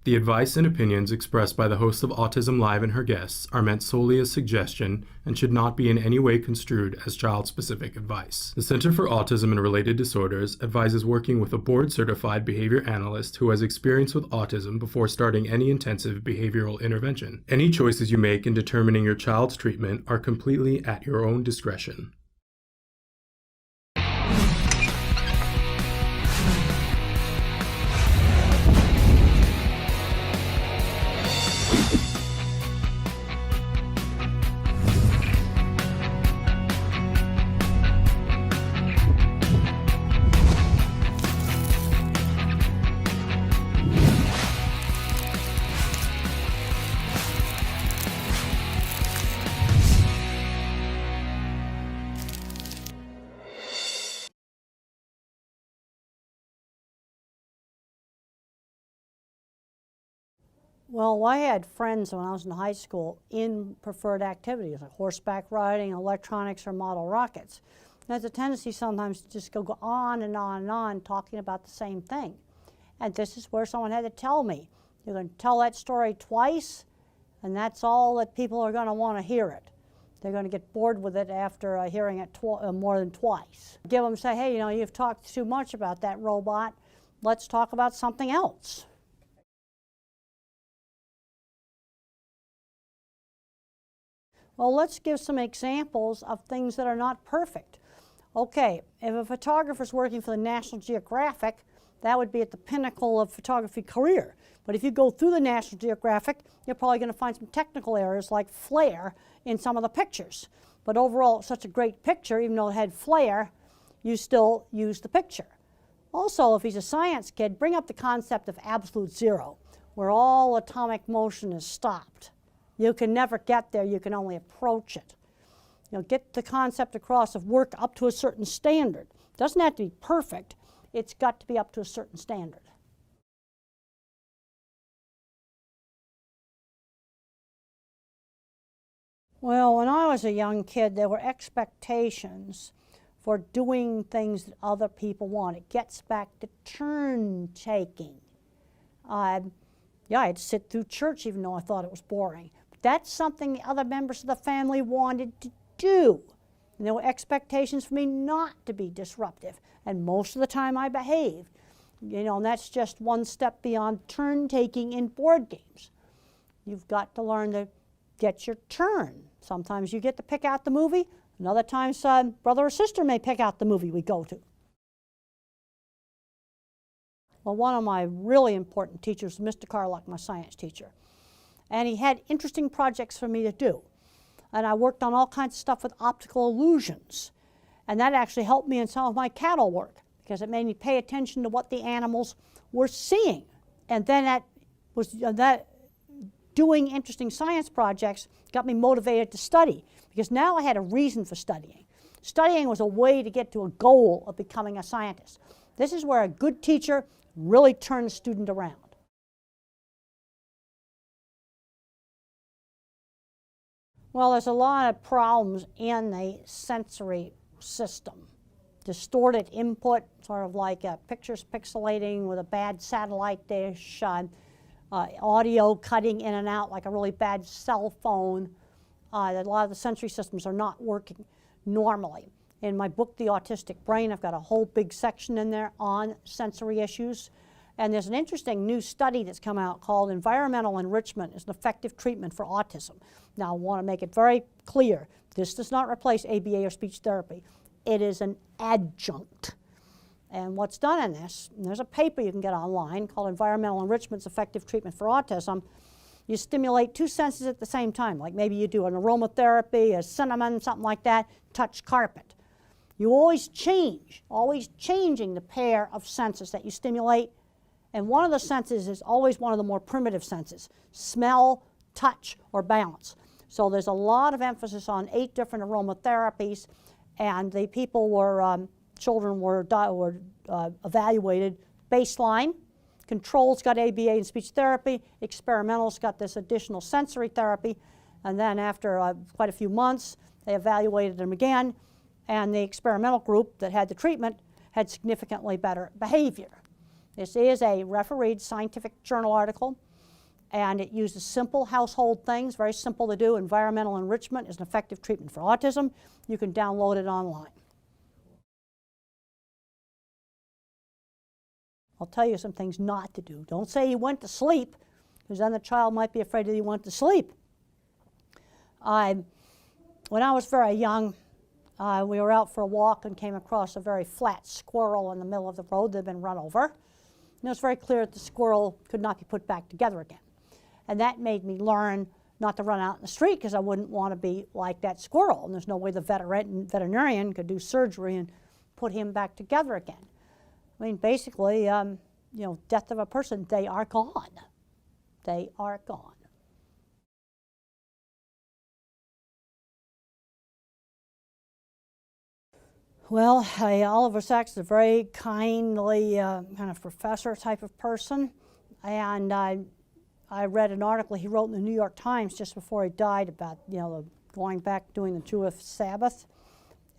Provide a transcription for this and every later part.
The advice and opinions expressed by the host of Autism Live and her guests are meant solely as suggestion and should not be in any way construed as child-specific advice. The Center for Autism and Related Disorders advises working with a board-certified behavior analyst who has experience with autism before starting any intensive behavioral intervention. Any choices you make in determining your child's treatment are completely at your own discretion. Well, I had friends when I was in high school in preferred activities like horseback riding, electronics, or model rockets. There's a tendency sometimes to just go on and on and on talking about the same thing. And this is where someone had to tell me, you're going to tell that story twice, and that's all that people are going to want to hear it. They're going to get bored with it after hearing it more than twice. Give them, say, hey, you know, you've talked too much about that robot. Let's talk about something else. Well, let's give some examples of things that are not perfect. Okay, if a photographer's working for the National Geographic, that would be at the pinnacle of photography career. But if you go through the National Geographic, you're probably going to find some technical errors like flare in some of the pictures. But overall, it's such a great picture, even though it had flare, you still use the picture. Also, if he's a science kid, bring up the concept of absolute zero, where all atomic motion is stopped. You can never get there, you can only approach it. You know, get the concept across of work up to a certain standard. It doesn't have to be perfect, it's got to be up to a certain standard. Well, when I was a young kid, there were expectations for doing things that other people want. It gets back to turn taking. Yeah, I'd sit through church even though I thought it was boring. That's something the other members of the family wanted to do. And there were expectations for me not to be disruptive. And most of the time I behaved. You know, and that's just one step beyond turn-taking in board games. You've got to learn to get your turn. Sometimes you get to pick out the movie, and other times brother or sister may pick out the movie we go to. Well, one of my really important teachers was Mr. Carluck, my science teacher. And he had interesting projects for me to do. And I worked on all kinds of stuff with optical illusions. And that actually helped me in some of my cattle work because it made me pay attention to what the animals were seeing. And then doing interesting science projects got me motivated to study because now I had a reason for studying. Studying was a way to get to a goal of becoming a scientist. This is where a good teacher really turns a student around. Well, there's a lot of problems in the sensory system. Distorted input, sort of like pictures pixelating with a bad satellite dish, audio cutting in and out like a really bad cell phone. A lot of the sensory systems are not working normally. In my book, The Autistic Brain, I've got a whole big section in there on sensory issues. And there's an interesting new study that's come out called Environmental Enrichment is an Effective Treatment for Autism. Now, I want to make it very clear. This does not replace ABA or speech therapy. It is an adjunct. And what's done in this, and there's a paper you can get online called Environmental Enrichment's Effective Treatment for Autism. You stimulate two senses at the same time, like maybe you do an aromatherapy, a cinnamon, something like that, touch carpet. You always changing the pair of senses that you stimulate. And one of the senses is always one of the more primitive senses, smell, touch, or balance. So there's a lot of emphasis on 8 different aromatherapies, and the people were, children were evaluated baseline. Controls got ABA and speech therapy. Experimentals got this additional sensory therapy. And then after quite a few months, they evaluated them again, and the experimental group that had the treatment had significantly better behavior. This is a refereed scientific journal article. and it uses simple household things, very simple to do. Environmental enrichment is an effective treatment for autism. You can download it online. I'll tell you some things not to do. Don't say he went to sleep, because then the child might be afraid that he went to sleep. When I was very young, we were out for a walk and came across a very flat squirrel in the middle of the road that had been run over. And it was very clear that the squirrel could not be put back together again. And that made me learn not to run out in the street, because I wouldn't want to be like that squirrel. And there's no way the veterinarian could do surgery and put him back together again. I mean, basically, death of a person, they are gone. They are gone. Well, Oliver Sacks is a very kindly kind of professor type of person, and I read an article he wrote in the New York Times just before he died about going back doing the Jewish Sabbath,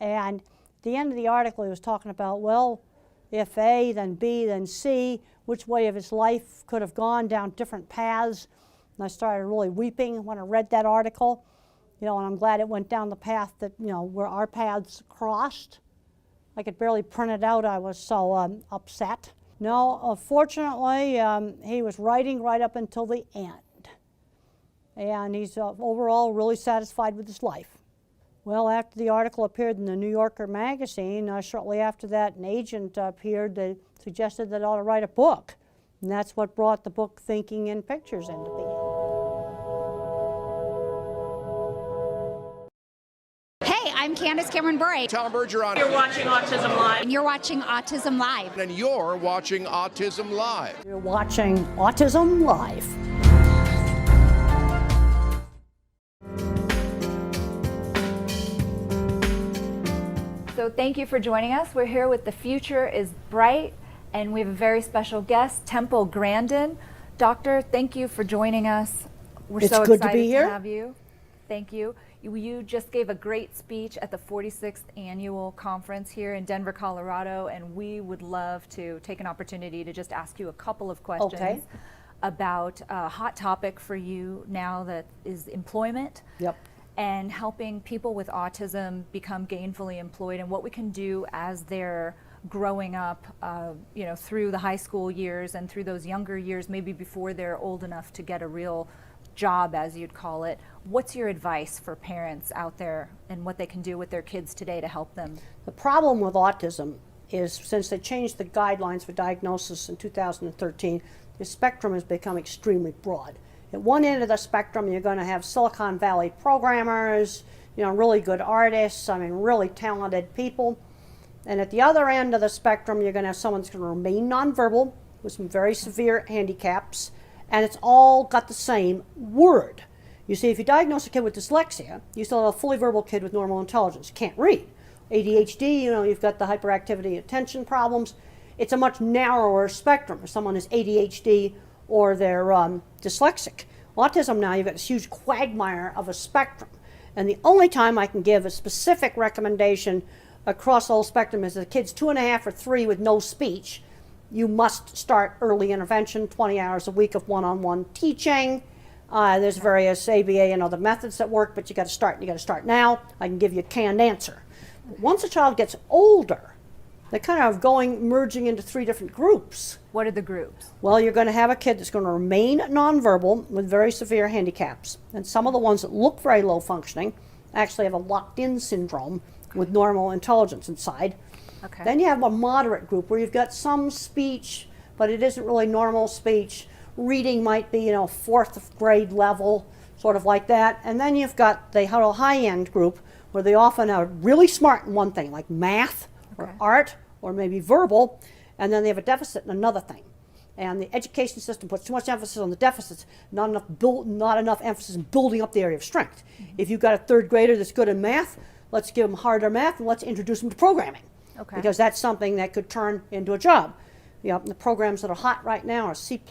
and at the end of the article he was talking about, well, if A, then B, then C, which way of his life could have gone down different paths, and I started really weeping when I read that article, and I'm glad it went down the path that where our paths crossed. I could barely print it out, I was so upset. No, fortunately, he was writing right up until the end. And he's overall really satisfied with his life. Well, after the article appeared in the New Yorker magazine, shortly after that, an agent appeared that suggested that I ought to write a book. And that's what brought the book Thinking in Pictures into being. I'm Candace Cameron Bure. Tom Bergeron. You're watching Autism Live. And you're watching Autism Live. And you're watching Autism Live. You're watching Autism Live. So thank you for joining us. We're here with The Future is Bright, and we have a very special guest, Temple Grandin. Doctor, thank you for joining us. We're so good excited to be here. have you. Thank you. You just gave a great speech at the 46th annual conference here in Denver, Colorado, and we would love to take an opportunity to just ask you a couple of questions about a hot topic for you now, that is employment. Yep. And helping people with autism become gainfully employed, and what we can do as they're growing up, through the high school years and through those younger years, maybe before they're old enough to get a real job, as you'd call it. What's your advice for parents out there and what they can do with their kids today to help them? The problem with autism is, since they changed the guidelines for diagnosis in 2013, the spectrum has become extremely broad. At one end of the spectrum, you're going to have Silicon Valley programmers, really good artists, really talented people. And at the other end of the spectrum, you're going to have someone that's going to remain nonverbal with some very severe handicaps, and it's all got the same word. You see, if you diagnose a kid with dyslexia, you still have a fully verbal kid with normal intelligence, can't read. ADHD, you've got the hyperactivity attention problems. It's a much narrower spectrum if someone is ADHD or they're dyslexic. Autism now, you've got this huge quagmire of a spectrum. And the only time I can give a specific recommendation across the whole spectrum is if the kid's 2.5 or 3 with no speech, you must start early intervention, 20 hours a week of one-on-one teaching. There's various ABA and other methods that work, but you got to start, and you got to start now. I can give you a canned answer. Once a child gets older, they're kind of merging into 3 different groups. What are the groups? Well, you're going to have a kid that's going to remain nonverbal with very severe handicaps. And some of the ones that look very low functioning actually have a locked-in syndrome with normal intelligence inside. Okay. Then you have a moderate group where you've got some speech, but it isn't really normal speech. Reading might be, 4th grade level, sort of like that. And then you've got the high-end group where they often are really smart in one thing, like math or art or maybe verbal, and then they have a deficit in another thing. And the education system puts too much emphasis on the deficits, not enough emphasis in building up the area of strength. Mm-hmm. If you've got a 3rd grader that's good in math, let's give them harder math and let's introduce them to programming. Okay. Because that's something that could turn into a job. The programs that are hot right now are C++ and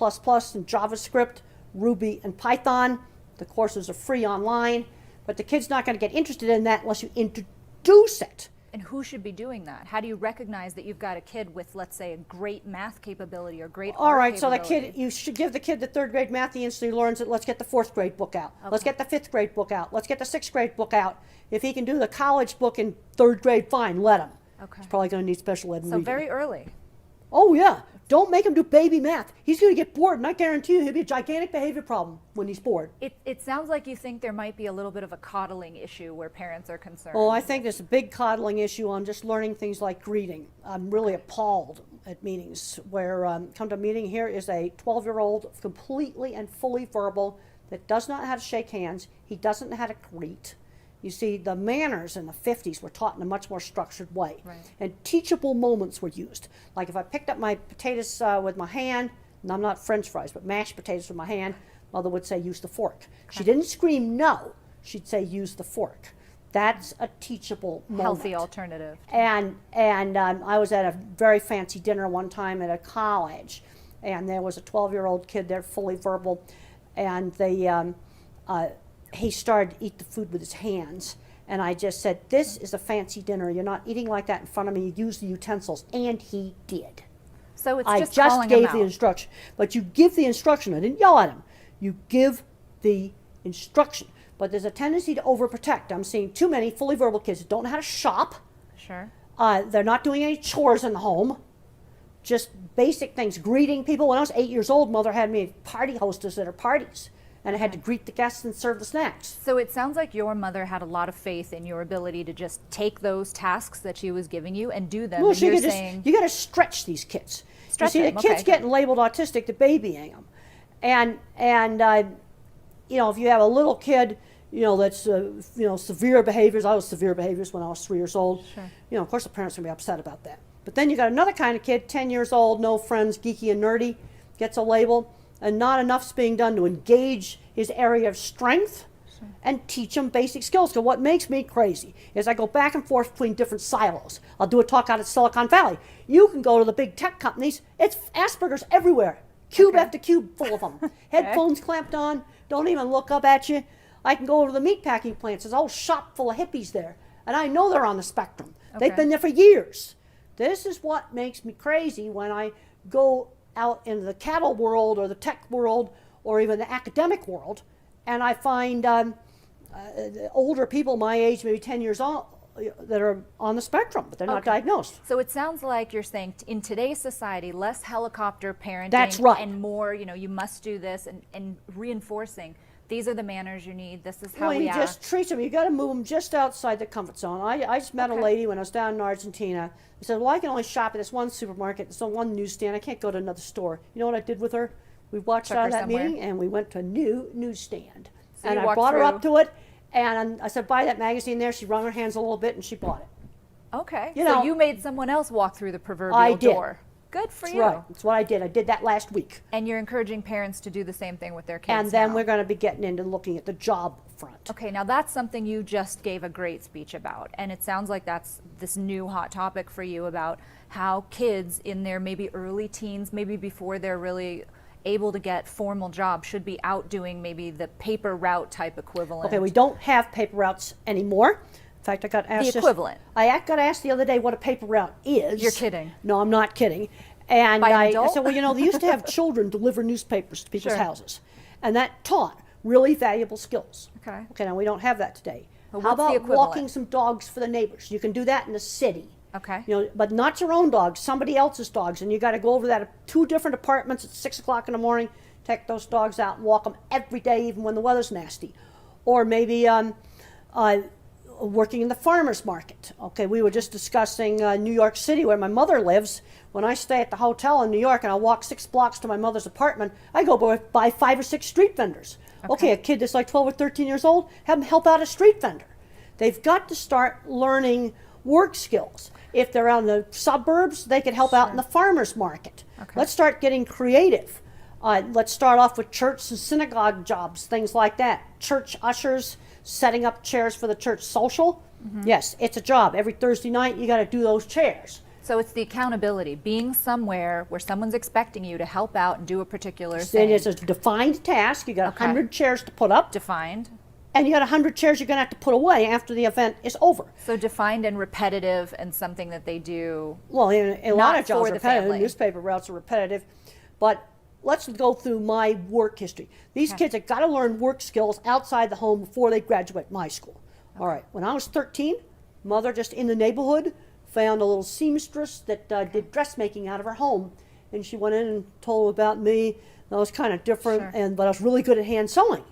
JavaScript, Ruby and Python. The courses are free online, but the kid's not going to get interested in that unless you introduce it. And who should be doing that? How do you recognize that you've got a kid with, let's say, a great math capability or great All art right, so the capability? kid, you should give the kid the 3rd grade math, he instantly learns it. Let's get the 4th grade book out. Let's get the 5th grade book out. Let's get the 6th grade book out. If he can do the college book in 3rd grade, fine, let him. Okay. He's probably going to need special ed and So reading. very early. Oh, yeah. Don't make him do baby math. He's going to get bored, and I guarantee you he'll be a gigantic behavior problem when he's bored. It sounds like you think there might be a little bit of a coddling issue where parents are concerned. Oh, I think there's a big coddling issue on just learning things like greeting. I'm really appalled at meetings where, come to a meeting, here is a 12-year-old, completely and fully verbal, that does not know how to shake hands. He doesn't know how to greet. You see, the manners in the 50s were taught in a much more structured way. Right. And teachable moments were used. Like if I picked up my potatoes with my hand, and I'm not French fries, but mashed potatoes with my hand, Mother would say, use the fork. She didn't scream no. She'd say, use the fork. That's a teachable moment. Healthy alternative. And I was at a very fancy dinner one time at a college, and there was a 12-year-old kid there, fully verbal, and he started to eat the food with his hands. And I just said, this is a fancy dinner. You're not eating like that in front of me. You use the utensils. And he did. So it's I just just calling him gave the out. instruction. But you give the instruction. I didn't yell at him. You give the instruction. But there's a tendency to overprotect. I'm seeing too many fully verbal kids that don't know how to shop. Sure. They're not doing any chores in the home. Just basic things. Greeting people. When I was 8 years old, Mother had me party hostess at her parties. And I had to greet the guests and serve the snacks. So it sounds like your mother had a lot of faith in your ability to just take those tasks that she was giving you and do them. Well, and you're you saying, got to stretch these kids. Stretch you see, them, the kids okay. getting labeled autistic, the babying them. And if you have a little kid, that's, severe behaviors. I was severe behaviors when I was 3 years old. Sure. Of course the parents are going to be upset about that. But then you got another kind of kid, 10 years old, no friends, geeky and nerdy, gets a label. And not enough's being done to engage his area of strength and teach him basic skills. So what makes me crazy is I go back and forth between different silos. I'll do a talk out at Silicon Valley. You can go to the big tech companies. It's Asperger's everywhere. Cube after cube full of them. Headphones clamped on, don't even look up at you. I can go to the meatpacking plants. There's a whole shop full of hippies there. And I know they're on the spectrum. They've been there for years. This is what makes me crazy when I go out into the cattle world or the tech world or even the academic world, and I find older people my age, maybe 10 years old, that are on the spectrum, but they're not diagnosed. So it sounds like you're saying in today's society, less helicopter parenting. That's right. And more, you must do this and reinforcing. These are the manners you need. This is how Well, we you act. just treat them. You got to move them just outside the comfort zone. I just met a lady when I was down in Argentina. I said, well, I can only shop at this one supermarket, this one newsstand. I can't go to another store. You know what I did with her? We watched out of that meeting, and we went to a new newsstand. So and you I walked brought her up through. to it, and I said, buy that magazine there. She wrung her hands a little bit, and she bought it. Okay. You so know, you made someone else walk through the proverbial I did. door. Good for That's you. right. That's what I did. I did that last week. And you're encouraging parents to do the same thing with their kids And then now. we're going to be getting into looking at the job front. Okay, now that's something you just gave a great speech about, and it sounds like that's this new hot topic for you about how kids in their maybe early teens, maybe before they're really able to get formal jobs, should be out doing maybe the paper route type equivalent. Okay, we don't have paper routes anymore. In fact, I got asked The equivalent. I got asked the other day what a paper route is. You're kidding. No, I'm not kidding. And By an I adult? said, well, they used to have children deliver newspapers to people's Sure. houses. And that taught really valuable skills. Okay. Okay, now we don't have that today. But How what's the about equivalent? walking some dogs for the neighbors? You can do that in the city. Okay. But not your own dogs, somebody else's dogs. And you got to go over that at 2 different apartments at 6 o'clock in the morning, take those dogs out and walk them every day, even when the weather's nasty. Or maybe working in the farmer's market. Okay, we were just discussing New York City, where my mother lives. When I stay at the hotel in New York and I walk 6 blocks to my mother's apartment, I go by 5 or 6 street vendors. Okay, a kid that's like 12 or 13 years old, have them help out a street vendor. They've got to start learning work skills. If they're out in the suburbs, they can help out in the farmer's market. Okay. Let's start getting creative. Let's start off with church and synagogue jobs, things like that. Church ushers, setting up chairs for the church social. Yes, it's a job. Every Thursday night, you got to do those chairs. So it's the accountability, being somewhere where someone's expecting you to help out and do a particular Then thing. it's a defined task. You got Okay. 100 chairs to put up. Defined. and you got 100 chairs you're going to have to put away after the event is over. So defined and repetitive, and something that they do. Well, a lot of jobs for are the repetitive. family. Newspaper routes are repetitive. But let's go through my work history. These kids have got to learn work skills outside the home before they graduate my school. All right, when I was 13, mother just in the neighborhood found a little seamstress that did dressmaking out of her home. And she went in and told about me. I was kind of different, Sure. but I was really good at hand sewing.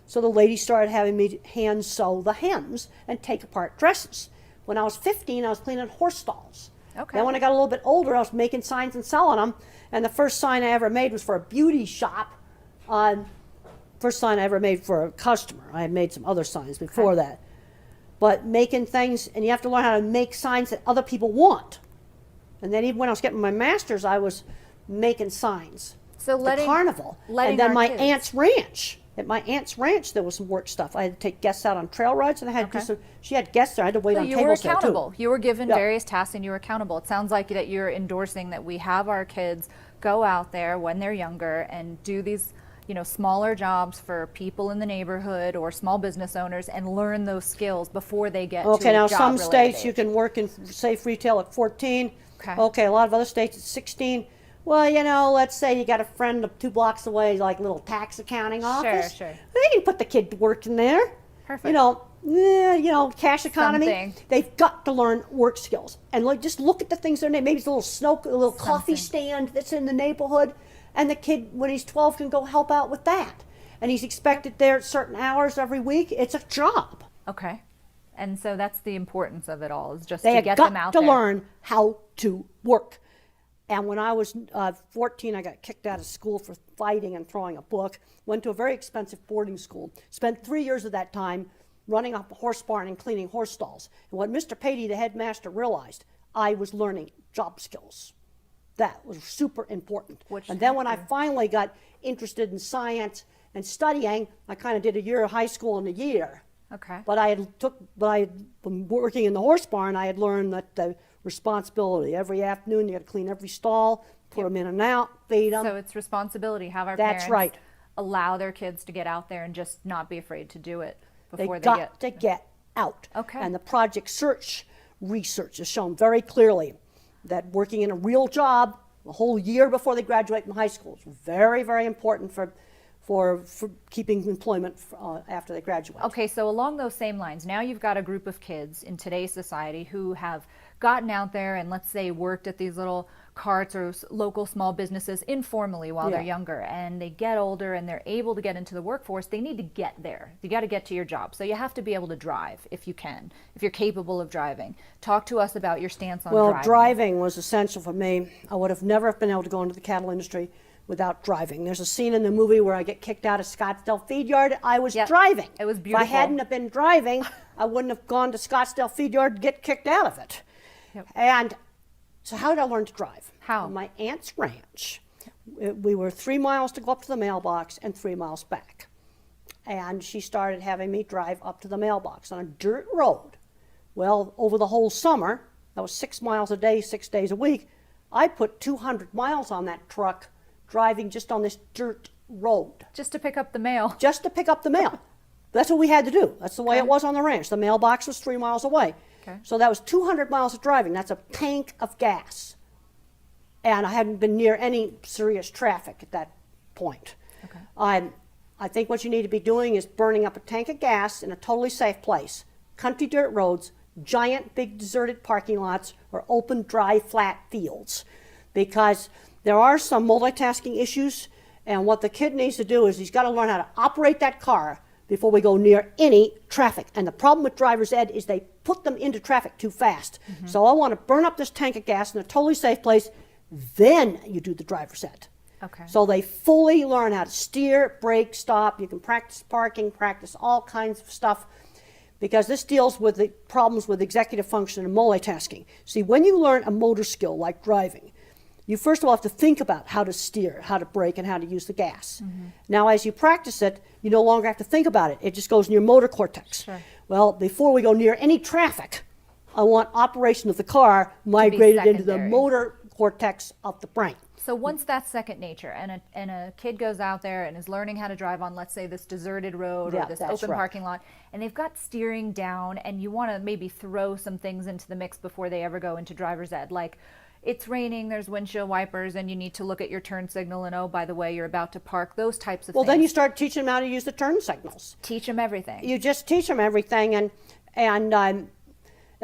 So the lady started having me hand sew the hems and take apart dresses. When I was 15, I was cleaning horse stalls. Okay. Then when I got a little bit older, I was making signs and selling them. And the first sign I ever made was for a beauty shop. First sign I ever made for a customer. I had made some other signs before that. But making things, and you have to learn how to make signs that other people want. And then even when I was getting my master's, I was making signs. So The carnival. letting And then our my kids- aunt's ranch. At my aunt's ranch, there was some work stuff. I had to take guests out on trail rides, and I had to do Okay. some, she had guests there. I had to wait So on you were tables there, too. accountable. You were given Yeah. various tasks and you were accountable. It sounds like that you're endorsing that we have our kids go out there when they're younger and do these, smaller jobs for people in the neighborhood or small business owners and learn those skills before they get to Okay, a now job some related states you age. can work in safe retail at 14. Okay. A lot of other states at 16. Well, let's say you got a friend 2 blocks away, like a little tax accounting office. Sure. They can put the kid to work in there. Perfect. Cash economy. Something. They've got to learn work skills. And just look at the things they're maybe it's a little coffee Something. stand that's in the neighborhood, and the kid when he's 12 can go help out with that. And he's expected there at certain hours every week. It's a job. Okay. And so that's the importance of it all, is just They to had get got them out to there. learn how to work. And when I was 14, I got kicked out of school for fighting and throwing a book. Went to a very expensive boarding school. Spent 3 years of that time running up a horse barn and cleaning horse stalls. And what Mr. Patey, the headmaster, realized, I was learning job skills. That was super important. And then when I finally got interested in science and studying, I kind of did a year of high school in a year. Okay. But I had been working in the horse barn. I had learned that the responsibility. Every afternoon, you got to clean every stall, put them in and out, feed them. So it's responsibility. Have our That's parents right. allow their kids to get out there and just not be afraid to do it before they got get. to get out. Okay. And the Project Search research has shown very clearly that working in a real job a whole year before they graduate from high school is very, very important for keeping employment after they graduate. Okay, so along those same lines, now you've got a group of kids in today's society who have gotten out there and, let's say, worked at these little carts or local small businesses informally while they're younger, and they get older and they're able to get into the workforce. They need to get there. You got to get to your job. So you have to be able to drive if you can, if you're capable of driving. Talk to us about your stance on driving. Well, driving was essential for me. I would have never been able to go into the cattle industry without driving. There's a scene in the movie where I get kicked out of Scottsdale Feed Yard. I was driving. It was If I beautiful. hadn't have been driving, I wouldn't have gone to Scottsdale Feed Yard to get kicked out of it. And so how did I learn to drive? How? On my aunt's ranch. We were 3 miles to go up to the mailbox and 3 miles back. And she started having me drive up to the mailbox on a dirt road. Well, over the whole summer, that was 6 miles a day, 6 days a week, I put 200 miles on that truck driving just on this dirt road. Just to pick up the mail. Just to pick up the mail. That's what we had to do. That's the way it was on the ranch. The mailbox was 3 miles away. Okay. So that was 200 miles of driving. That's a tank of gas. And I hadn't been near any serious traffic at that point. Okay. I think what you need to be doing is burning up a tank of gas in a totally safe place. Country dirt roads, giant, big, deserted parking lots, or open, dry, flat fields. Because there are some multitasking issues, and what the kid needs to do is he's got to learn how to operate that car before we go near any traffic. And the problem with driver's ed is they put them into traffic too fast. So I want to burn up this tank of gas in a totally safe place, then you do the driver's ed. Okay. So they fully learn how to steer, brake, stop. You can practice parking, practice all kinds of stuff, because this deals with the problems with executive function and multitasking. See, when you learn a motor skill like driving, you first of all have to think about how to steer, how to brake, and how to use the gas. Now, as you practice it, you no longer have to think about it. It just goes in your motor cortex. Sure. Well, before we go near any traffic, I want operation of the car migrated into the secondary. motor cortex of the brain. So once that's second nature, and a kid goes out there and is learning how to drive on, let's say, this deserted road Yeah, or this that's open right. parking lot, and they've got steering down, and you want to maybe throw some things into the mix before they ever go into driver's ed, like it's raining, there's windshield wipers, and you need to look at your turn signal, and oh, by the way, you're about to park, those types of Well, things. then you start teaching them how to use the turn signals. Teach them everything. You just teach them everything, and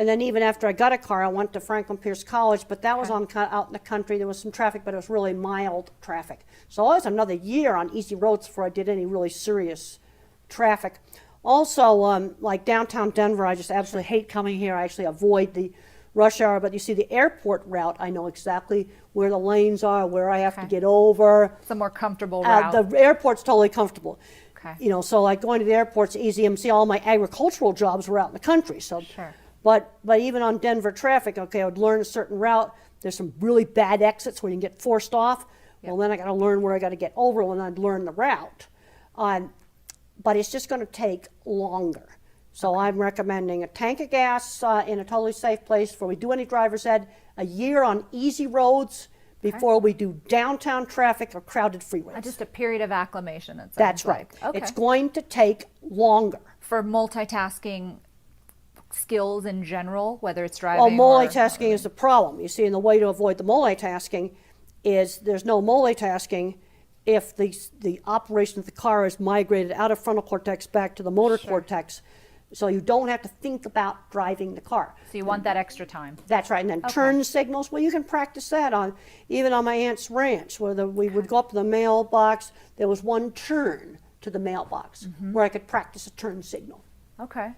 then even after I got a car, I went to Franklin Pierce College, but that was out in the country. There was some traffic, but it was really mild traffic. So I was another year on easy roads before I did any really serious traffic. Also, like downtown Denver, I just absolutely hate coming here. I actually avoid the rush hour, but you see the airport route, I know exactly where the lanes are, where I have to get over. It's a more comfortable route. The airport's totally comfortable. Okay. You know, so like going to the airport's easy. See, all my agricultural jobs were out in the country, so. Sure. But even on Denver traffic, okay, I would learn a certain route. There's some really bad exits where you can get forced off. Well, then I got to learn where I got to get over when I'd learn the route. But it's just going to take longer. So I'm recommending a tank of gas in a totally safe place before we do any driver's ed, a year on easy roads before we do downtown traffic or crowded freeways. Just a period of acclimation, it sounds That's right. like. Okay. It's going to take longer. For multitasking skills in general, whether it's driving Well, multitasking is the problem. You see, and the way to avoid the multitasking is there's no multitasking if the operation of the car is migrated out of frontal cortex back to the motor cortex, so you don't have to think about driving the car. So you want that extra time. That's right. And then turn signals, well, you can practice that even on my aunt's ranch, where we would go up to the mailbox. There was one turn to the mailbox where I could practice a turn signal. Okay.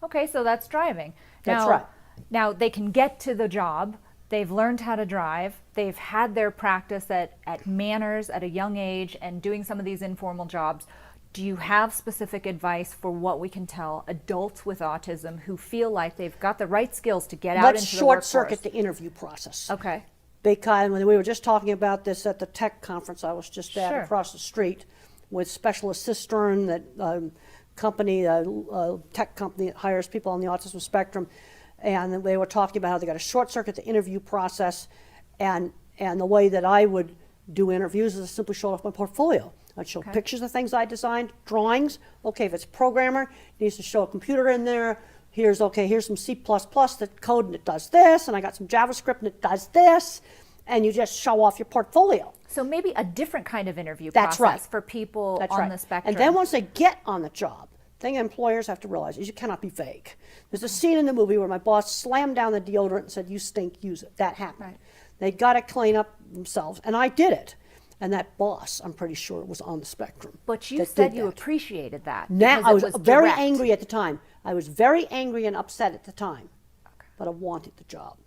Okay, so that's driving. That's right. Now they can get to the job. They've learned how to drive. They've had their practice at manners at a young age and doing some of these informal jobs. Do you have specific advice for what we can tell adults with autism who feel like they've got the right skills to get out into the workforce? Let's short circuit the interview process. Okay. Because when we were just talking about this at the tech conference I was just at across the street with Specialist Cistern, that company, tech company that hires people on the autism spectrum, and they were talking about how they got to short circuit the interview process, and the way that I would do interviews is to simply show off my portfolio. I'd show pictures of things I designed, drawings. Okay, if it's a programmer, it needs to show a computer in there. Here's some C++ that code and it does this, and I got some JavaScript and it does this, and you just show off your portfolio. So maybe a different kind of interview That's process right. for people That's on right. the spectrum. And then once they get on the job, the thing employers have to realize is you cannot be vague. There's a scene in the movie where my boss slammed down the deodorant and said, "You stink, use it." That happened. Right. They got to clean up themselves, and I did it. And that boss, I'm pretty sure, was on the spectrum. But you that said did you that. appreciated that. Now, because I it was very direct. angry at the time. I was very angry and upset at the time, but I wanted the job.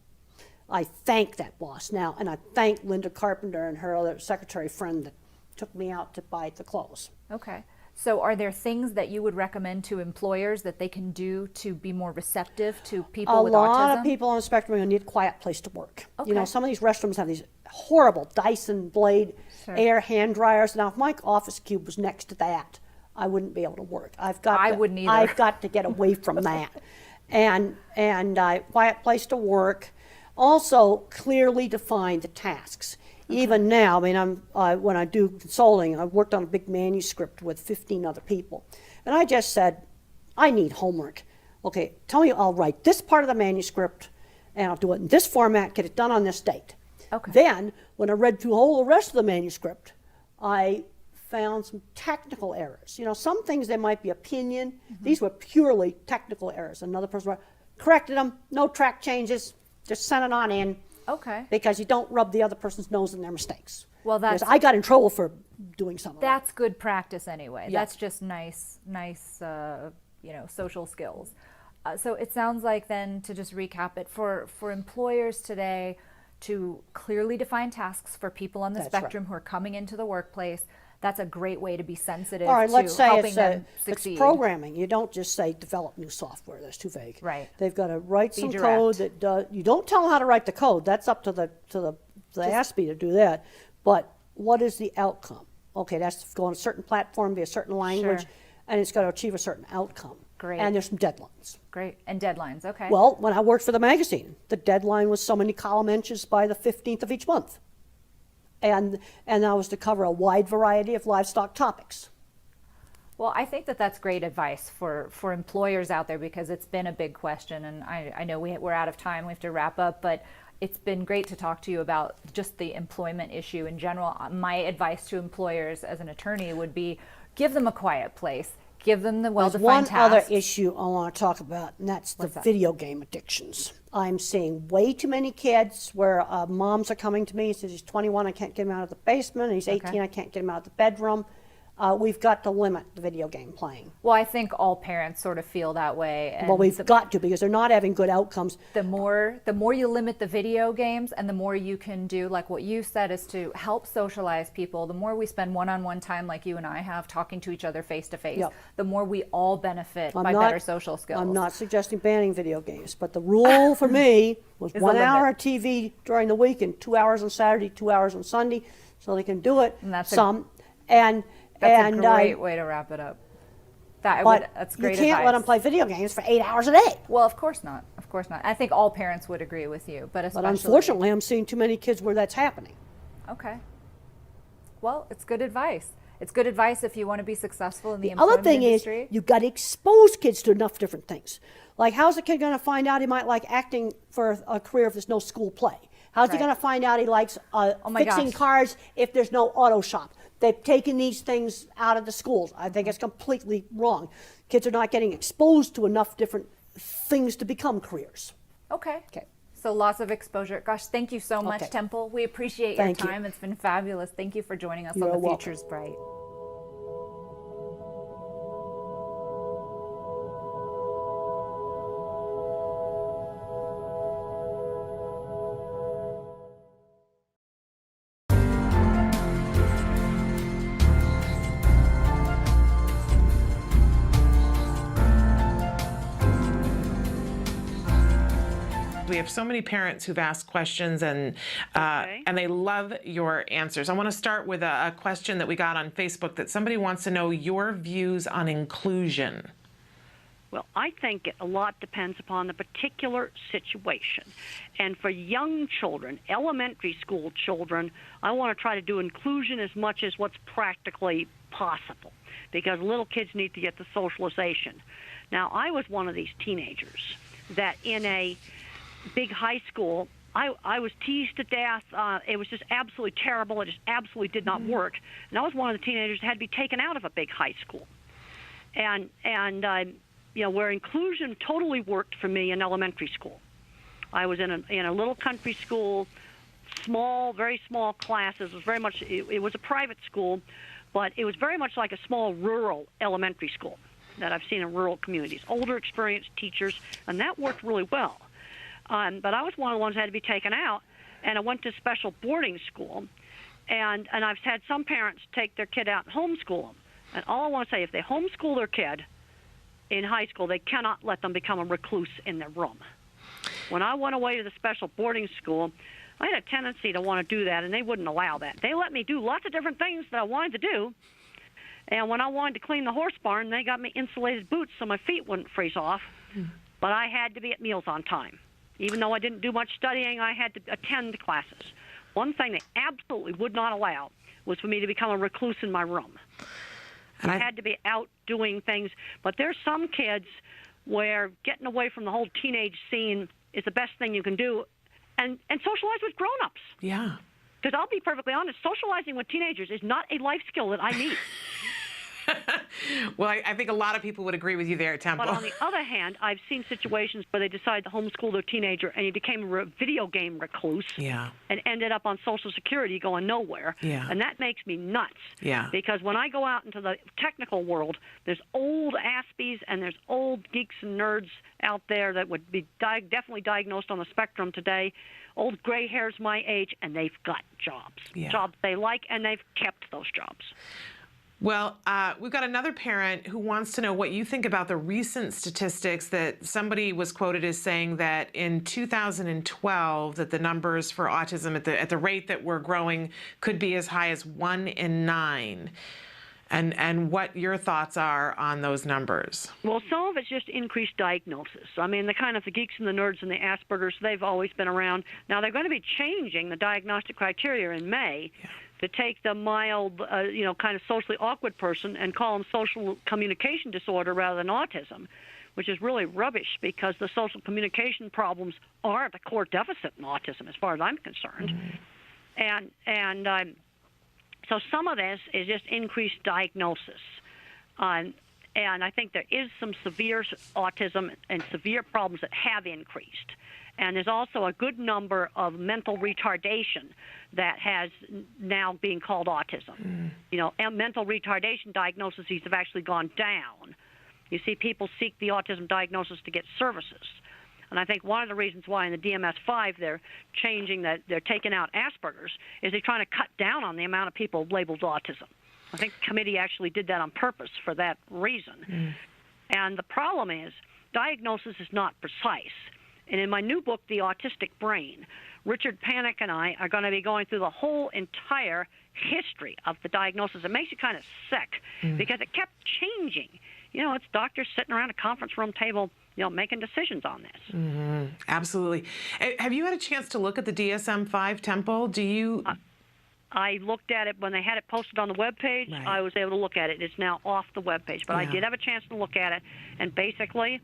I thank that boss now, and I thank Linda Carpenter and her other secretary friend that took me out to buy the clothes. Okay. So are there things that you would recommend to employers that they can do to be more receptive to people with autism? A lot of people on the spectrum are going to need a quiet place to work. Okay. You know, some of these restrooms have these horrible Dyson blade air hand dryers. Now, if my office cube was next to that, I wouldn't be able to work. I wouldn't either. I've got to get away from that. And quiet place to work. Also, clearly define the tasks. Even now, I mean, when I do consulting, I've worked on a big manuscript with 15 other people. And I just said, I need homework. Okay, tell me I'll write this part of the manuscript, and I'll do it in this format, get it done on this date. Okay. Then, when I read through the rest of the manuscript, I found some technical errors. You know, some things there might be opinion. These were purely technical errors. Another person corrected them, no track changes, just sent it on in. Okay. Because you don't rub the other person's nose in their mistakes. Well, Because I got in trouble for doing some of that. That's good practice anyway. Yeah. That's just nice, social skills. So it sounds like then, to just recap it, for employers today to clearly define tasks for people on the That's spectrum who are coming into the workplace, that's a great way to be sensitive All right, to let's say helping them it's succeed. programming. You don't just say develop new software. That's too vague. Right. They've got to write Be some direct. code that does. You don't tell them how to write the code. That's up to the ASPE to do that. But what is the outcome? Okay, that's to go on a certain platform, be a certain language, Sure. and it's got to achieve a certain outcome. Great. And there's some deadlines. Great. And deadlines, okay. Well, when I worked for the magazine, the deadline was so many column inches by the 15th of each month. and that was to cover a wide variety of livestock topics. Well, I think that that's great advice for employers out there, because it's been a big question, and I know we're out of time, we have to wrap up, but it's been great to talk to you about just the employment issue in general. My advice to employers as an attorney would be, give them a quiet place, give them the well-defined tasks. There's one other issue I want to talk about, and that's the video game addictions. I'm seeing way too many kids where moms are coming to me and says, he's 21, I can't get him out of the basement, and he's 18, I can't get him out of the bedroom. We've got to limit the video game playing. Well, I think all parents sort of feel that way. And well, we've got to, because they're not having good outcomes. The more you limit the video games, and the more you can do, like what you said, is to help socialize people. The more we spend one-on-one time, like you and I have, talking to each other face to face, the more we all benefit by better social skills. I'm not suggesting banning video games, but the rule for me was 1 hour of TV during the week and 2 hours on Saturday, 2 hours on Sunday, so they can do it. And that's That's a great way to wrap it up. That's great advice. You can't let them play video games for 8 hours a day. Well, of course not. Of course not. I think all parents would agree with you, but especially. But unfortunately, I'm seeing too many kids where that's happening. Okay. Well, it's good advice. It's good advice if you want to be successful in the employment industry. The other thing is, you've got to expose kids to enough different things. Like, how's a kid going to find out he might like acting for a career if there's no school play? How's he going to find out he likes fixing cars if there's no auto shop? They've taken these things out of the schools. I think it's completely wrong. Kids are not getting exposed to enough different things to become careers. Okay. So lots of exposure. Gosh, thank you so much, Temple. We appreciate your time. It's been fabulous. Thank you for joining us on The Future's Bright. We have so many parents who've asked questions, and they love your answers. I want to start with a question that we got on Facebook, that somebody wants to know your views on inclusion. Well, I think a lot depends upon the particular situation. And for young children, elementary school children, I want to try to do inclusion as much as what's practically possible, because little kids need to get the socialization. Now, I was one of these teenagers that in a big high school, I was teased to death. It was just absolutely terrible. It just absolutely did not work. And I was one of the teenagers that had to be taken out of a big high school. And where inclusion totally worked for me in elementary school. I was in a little country school, small, very small classes. It was very much, it was a private school, but it was very much like a small rural elementary school that I've seen in rural communities. Older, experienced teachers, and that worked really well. But I was one of the ones that had to be taken out, and I went to special boarding school, and I've had some parents take their kid out and homeschool them. And all I want to say, if they homeschool their kid in high school, they cannot let them become a recluse in their room. When I went away to the special boarding school, I had a tendency to want to do that, and they wouldn't allow that. They let me do lots of different things that I wanted to do, and when I wanted to clean the horse barn, they got me insulated boots so my feet wouldn't freeze off, but I had to be at meals on time. Even though I didn't do much studying, I had to attend classes. One thing they absolutely would not allow was for me to become a recluse in my room. And I had to be out doing things. But there's some kids where getting away from the whole teenage scene is the best thing you can do, and socialize with grown-ups. Yeah. Because I'll be perfectly honest, socializing with teenagers is not a life skill that I need. Well, I think a lot of people would agree with you there, Temple. But on the other hand, I've seen situations where they decide to homeschool their teenager and he became a video game recluse and ended up on Social Security going nowhere. Yeah. And that makes me nuts. Yeah. Because when I go out into the technical world, there's old Aspies and there's old geeks and nerds out there that would be definitely diagnosed on the spectrum today. Old gray hairs my age, and they've got jobs. Yeah. Jobs they like, and they've kept those jobs. Well, we've got another parent who wants to know what you think about the recent statistics that somebody was quoted as saying that in 2012 that the numbers for autism at the rate that we're growing could be as high as 1 in 9. and what your thoughts are on those numbers. Well, some of it's just increased diagnosis. I mean, the geeks and the nerds and the Asperger's, they've always been around. Now, they're going to be changing the diagnostic criteria in May to take the mild, kind of socially awkward person and call them social communication disorder rather than autism, which is really rubbish because the social communication problems are the core deficit in autism as far as I'm concerned. So some of this is just increased diagnosis. And I think there is some severe autism and severe problems that have increased. And there's also a good number of mental retardation that has now being called autism. And mental retardation diagnoses have actually gone down. You see people seek the autism diagnosis to get services. And I think one of the reasons why in the DSM-V they're changing that, they're taking out Asperger's, is they're trying to cut down on the amount of people labeled autism. I think the committee actually did that on purpose for that reason. And the problem is diagnosis is not precise. And in my new book, The Autistic Brain, Richard Panik and I are going to be going through the whole entire history of the diagnosis. It makes you kind of sick because it kept changing. It's doctors sitting around a conference room table, making decisions on this. Absolutely. Have you had a chance to look at the DSM-V, Temple? Do you... I looked at it when they had it posted on the webpage. Right. I was able to look at it. It's now off the webpage, but I did have a chance to look at it. And basically,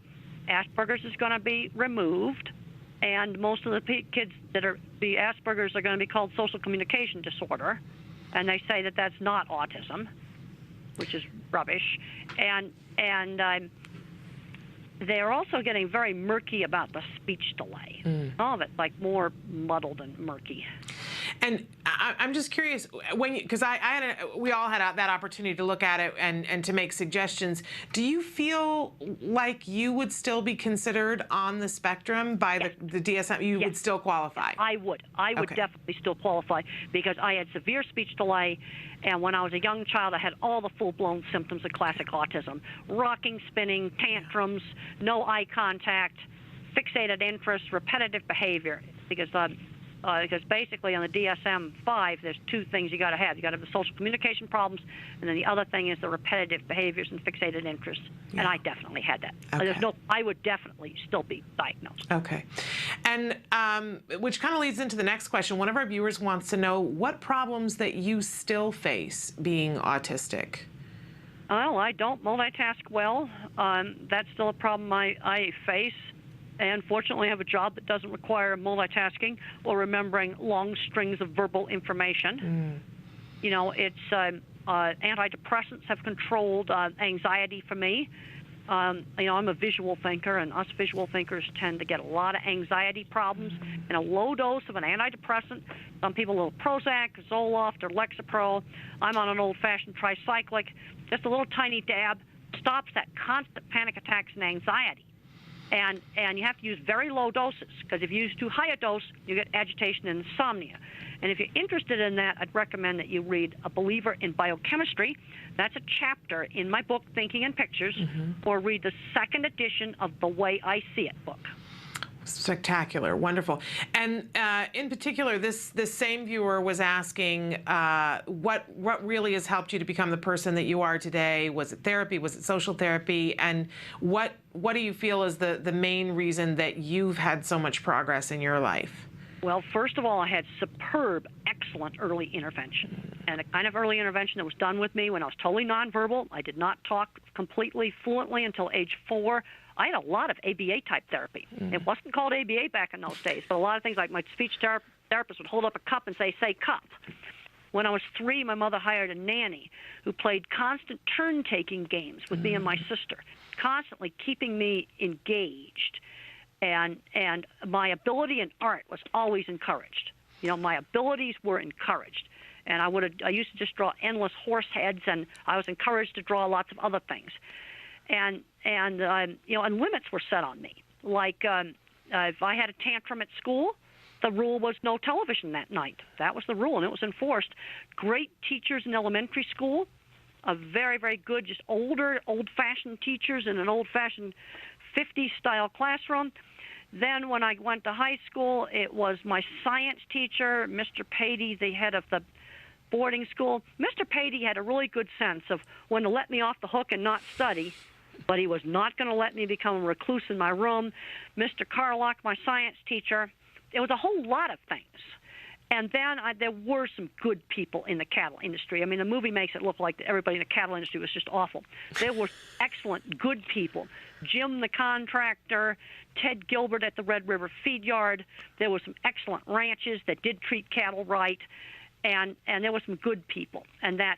Asperger's is going to be removed, and most of the kids that are the Asperger's are going to be called social communication disorder, and they say that that's not autism, which is rubbish. And they're also getting very murky about the speech delay. All of it's like more muddled and murky. And I'm just curious, because we all had that opportunity to look at it and to make suggestions. Do you feel like you would still be considered on the spectrum by the DSM? You would still qualify? I would. I would definitely still qualify because I had severe speech delay, and when I was a young child, I had all the full-blown symptoms of classic autism: rocking, spinning, tantrums, no eye contact, fixated interest, repetitive behavior. Because basically on the DSM-V, there's two things you got to have. You got to have the social communication problems, and then the other thing is the repetitive behaviors and fixated interests. And I definitely had that. I would definitely still be diagnosed. Okay. And which kind of leads into the next question. One of our viewers wants to know what problems that you still face being autistic. Well, I don't multitask well. That's still a problem I face. And fortunately, I have a job that doesn't require multitasking or remembering long strings of verbal information. Antidepressants have controlled anxiety for me. I'm a visual thinker, and us visual thinkers tend to get a lot of anxiety problems. And a low dose of an antidepressant, some people a little Prozac, Zoloft, or Lexapro. I'm on an old-fashioned tricyclic. Just a little tiny dab stops that constant panic attacks and anxiety. And you have to use very low doses, because if you use too high a dose, you get agitation and insomnia. And if you're interested in that, I'd recommend that you read A Believer in Biochemistry. That's a chapter in my book, Thinking in Pictures, or read the second edition of The Way I See It book. Spectacular. Wonderful. And in particular, this same viewer was asking what really has helped you to become the person that you are today. Was it therapy? Was it social therapy? And what do you feel is the main reason that you've had so much progress in your life? Well, first of all, I had superb, excellent early intervention. And the kind of early intervention that was done with me when I was totally nonverbal. I did not talk completely fluently until age 4. I had a lot of ABA-type therapy. It wasn't called ABA back in those days, but a lot of things like my speech therapist would hold up a cup and say cup. When I was 3, my mother hired a nanny who played constant turn-taking games with me and my sister, constantly keeping me engaged. And my ability in art was always encouraged. My abilities were encouraged. And I used to just draw endless horse heads, and I was encouraged to draw lots of other things. And limits were set on me. Like if I had a tantrum at school, the rule was no television that night. That was the rule, and it was enforced. Great teachers in elementary school, a very, very good, just old-fashioned teachers in an old-fashioned 50s-style classroom. Then when I went to high school, it was my science teacher, Mr. Patey, the head of the boarding school, Mr. Patey had a really good sense of when to let me off the hook and not study, but he was not going to let me become a recluse in my room. Mr. Carlock, my science teacher, it was a whole lot of things. And then there were some good people in the cattle industry. I mean, the movie makes it look like everybody in the cattle industry was just awful. There were excellent, good people. Jim the contractor, Ted Gilbert at the Red River Feed Yard. There were some excellent ranches that did treat cattle right. And there were some good people, and that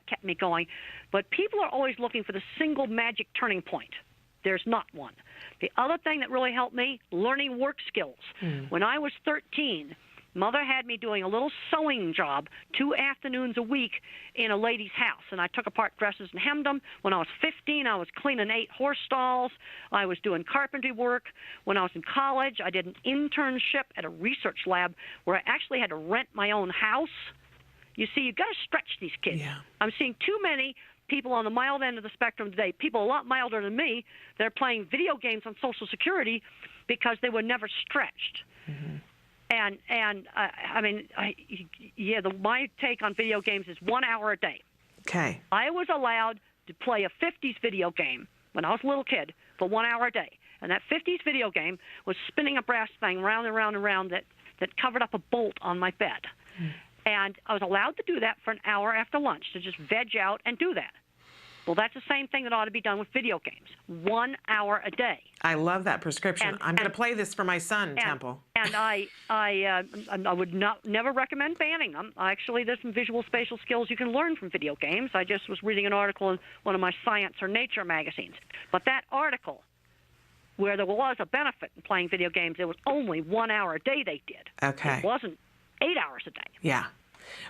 kept me going. But people are always looking for the single magic turning point. There's not one. The other thing that really helped me, learning work skills. When I was 13, Mother had me doing a little sewing job 2 afternoons a week in a lady's house, and I took apart dresses and hemmed them. When I was 15, I was cleaning 8 horse stalls. I was doing carpentry work. When I was in college, I did an internship at a research lab where I actually had to rent my own house. You see, you've got to stretch these kids. Yeah. I'm seeing too many people on the mild end of the spectrum today, people a lot milder than me. They're playing video games on Social Security because they were never stretched. And I mean, my take on video games is 1 hour a day. Okay. I was allowed to play a 50s video game when I was a little kid for 1 hour a day. And that 50s video game was spinning a brass thing round and round and round that covered up a bolt on my bed. And I was allowed to do that for an hour after lunch, to just veg out and do that. Well, that's the same thing that ought to be done with video games. 1 hour a day. I love that prescription. I'm going to play this for my son, Temple. And I would never recommend banning them. Actually, there's some visual spatial skills you can learn from video games. I just was reading an article in one of my Science or Nature magazines. But that article, where there was a benefit in playing video games, it was only 1 hour a day they did. Okay. It wasn't 8 hours a day. Yeah.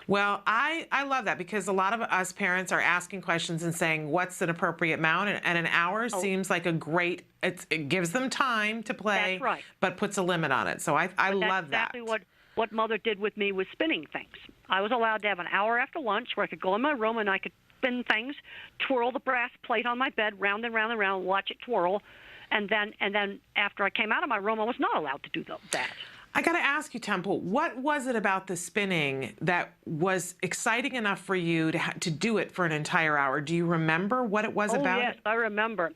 Well, I love that, because a lot of us parents are asking questions and saying, what's an appropriate amount? And an hour seems like a great, it gives them time to play, That's right. but puts a limit on it. So I love that. That's exactly what Mother did with me with spinning things. I was allowed to have an hour after lunch where I could go in my room and I could spin things, twirl the brass plate on my bed round and round and round, watch it twirl. And then after I came out of my room, I was not allowed to do that. I got to ask you, Temple, what was it about the spinning that was exciting enough for you to do it for an entire hour? Do you remember what it was about? Oh, yes, I remember.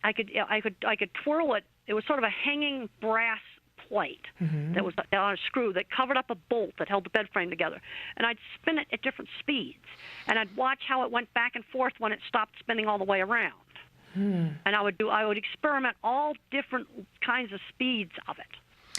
I could twirl it. It was sort of a hanging brass plate that was on a screw that covered up a bolt that held the bed frame together. And I'd spin it at different speeds. And I'd watch how it went back and forth when it stopped spinning all the way around. And I would experiment all different kinds of speeds of it.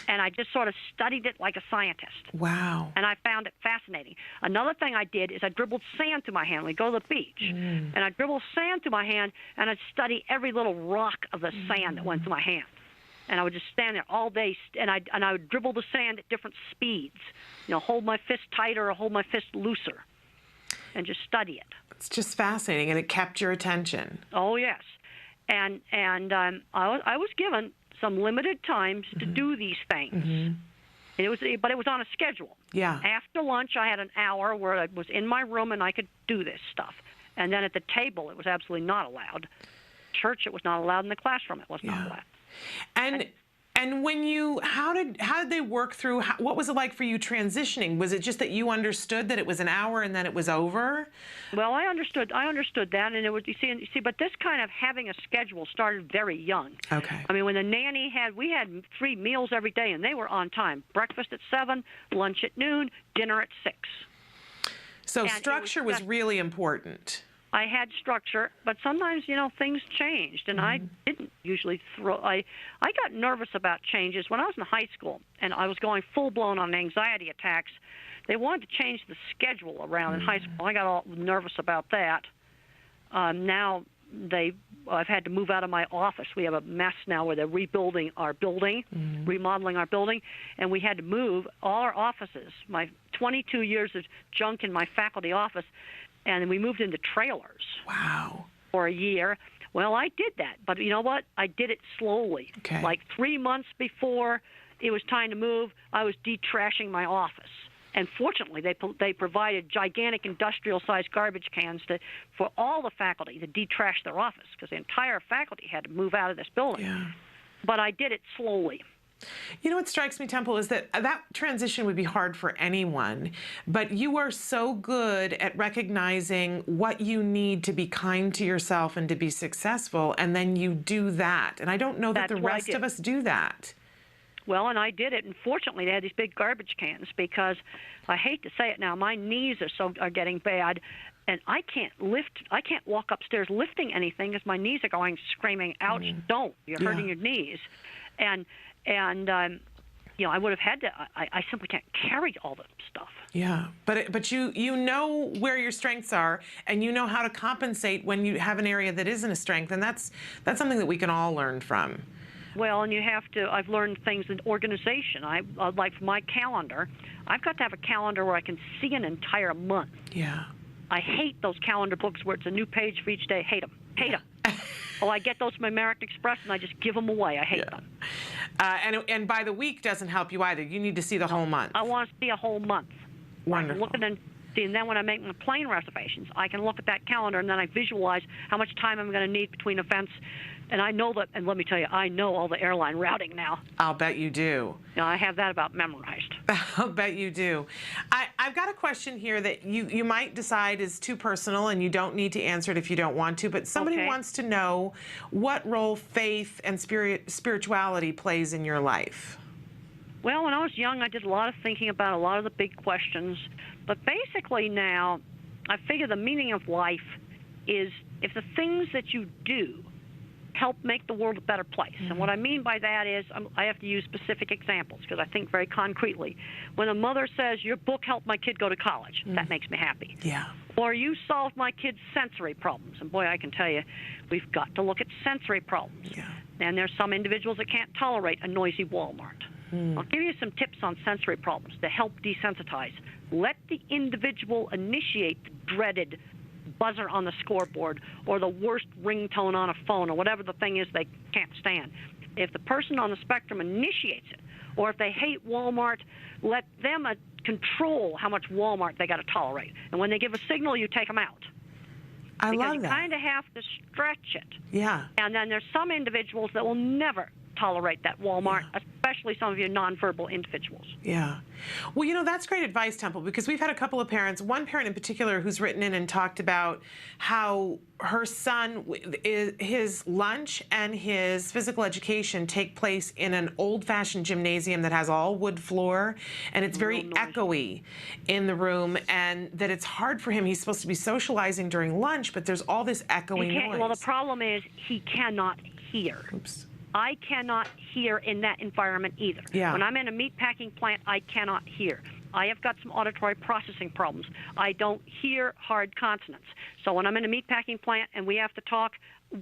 And I just sort of studied it like a scientist. Wow. And I found it fascinating. Another thing I did is I dribbled sand through my hand. We'd go to the beach. And I'd dribble sand through my hand, and I'd study every little rock of the sand that went through my hand. And I would just stand there all day, and I would dribble the sand at different speeds. Hold my fist tighter or hold my fist looser, and just study it. It's just fascinating, and it kept your attention. Oh, yes. And I was given some limited times to do these things. But it was on a schedule. Yeah. After lunch, I had an hour where I was in my room and I could do this stuff. And then at the table, it was absolutely not allowed. Church, it was not allowed. In the classroom, it was not allowed. And when how did they work through? What was it like for you transitioning? Was it just that you understood that it was an hour and then it was over? Well, I understood that, and it was you see. But this kind of having a schedule started very young. Okay. I mean, when the nanny we had 3 meals every day, and they were on time. Breakfast at 7, lunch at noon, dinner at 6. So and structure was really important. I had structure, but sometimes, things changed, and I didn't usually I got nervous about changes when I was in high school, and I was going full-blown on anxiety attacks. They wanted to change the schedule around in high school. I got all nervous about that. Now I've had to move out of my office. We have a mess now where they're rebuilding our building, remodeling our building, and we had to move all our offices, my 22 years of junk in my faculty office, and we moved into trailers. Wow. For a year. Well, I did that, but you know what? I did it slowly. Okay. Like 3 months before it was time to move, I was de-trashing my office. And fortunately, they provided gigantic industrial-sized garbage cans for all the faculty to de-trash their office, because the entire faculty had to move out of this building. Yeah. But I did it slowly. You know what strikes me, Temple, is that that transition would be hard for anyone, but you are so good at recognizing what you need to be kind to yourself and to be successful, and then you do that. And I don't know that the rest of us do that. Well, and I did it, and fortunately they had these big garbage cans, because I hate to say it now, my knees are getting bad, and I can't walk upstairs lifting anything because my knees are going screaming, ouch, don't, you're hurting your knees. And you know, I would have had to, I simply can't carry all that stuff. Yeah, but you know where your strengths are, and you know how to compensate when you have an area that isn't a strength, and that's something that we can all learn from. Well, and you have to, I've learned things in organization. Like for my calendar, I've got to have a calendar where I can see an entire month. Yeah. I hate those calendar books where it's a new page for each day. Hate them. Hate them. Oh, I get those from American Express, and I just give them away. I hate them. And by the week doesn't help you either. You need to see the whole month. I want to see a whole month. Wonderful. I can look at and then when I make my plane reservations, I can look at that calendar, and then I visualize how much time I'm going to need between events. And I know that, and let me tell you, I know all the airline routing now. I'll bet you do. Now, I have that about memorized. I'll bet you do. I've got a question here that you might decide is too personal, and you don't need to answer it if you don't want to, but somebody wants to know what role faith and spirituality plays in your life. Well, when I was young, I did a lot of thinking about a lot of the big questions. But basically now, I figure the meaning of life is if the things that you do help make the world a better place. And what I mean by that is I have to use specific examples because I think very concretely. When a mother says, your book helped my kid go to college, that makes me happy. Yeah. Or you solved my kid's sensory problems. And boy, I can tell you, we've got to look at sensory problems. Yeah. And there's some individuals that can't tolerate a noisy Walmart. I'll give you some tips on sensory problems to help desensitize. Let the individual initiate the dreaded buzzer on the scoreboard or the worst ringtone on a phone or whatever the thing is they can't stand. If the person on the spectrum initiates it, or if they hate Walmart, let them control how much Walmart they got to tolerate. And when they give a signal, you take them out. I love that. Because you kind of have to stretch it. Yeah. And then there's some individuals that will never tolerate that Walmart, especially some of you nonverbal individuals. Yeah. Well, you know, that's great advice, Temple, because we've had a couple of parents, one parent in particular who's written in and talked about how her son, his lunch and his physical education take place in an old-fashioned gymnasium that has all wood floor, and it's very echoey in the room, and that it's hard for him. He's supposed to be socializing during lunch, but there's all this echoing noise. Well, the problem is he cannot hear. Oops. I cannot hear in that environment either. Yeah. When I'm in a meatpacking plant, I cannot hear. I have got some auditory processing problems. I don't hear hard consonants. So when I'm in a meatpacking plant and we have to talk,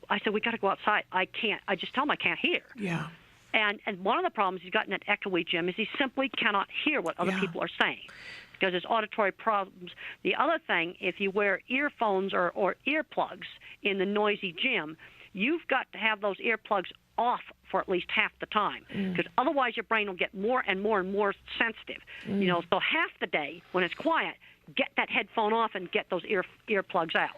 I said, we got to go outside. I can't. I just tell him I can't hear. Yeah. And one of the problems he's got in that echoey gym is he simply cannot hear what other people are saying because there's auditory problems. The other thing, if you wear earphones or earplugs in the noisy gym, you've got to have those earplugs off for at least half the time because otherwise your brain will get more and more and more sensitive. You know, so half the day when it's quiet, get that headphone off and get those earplugs out.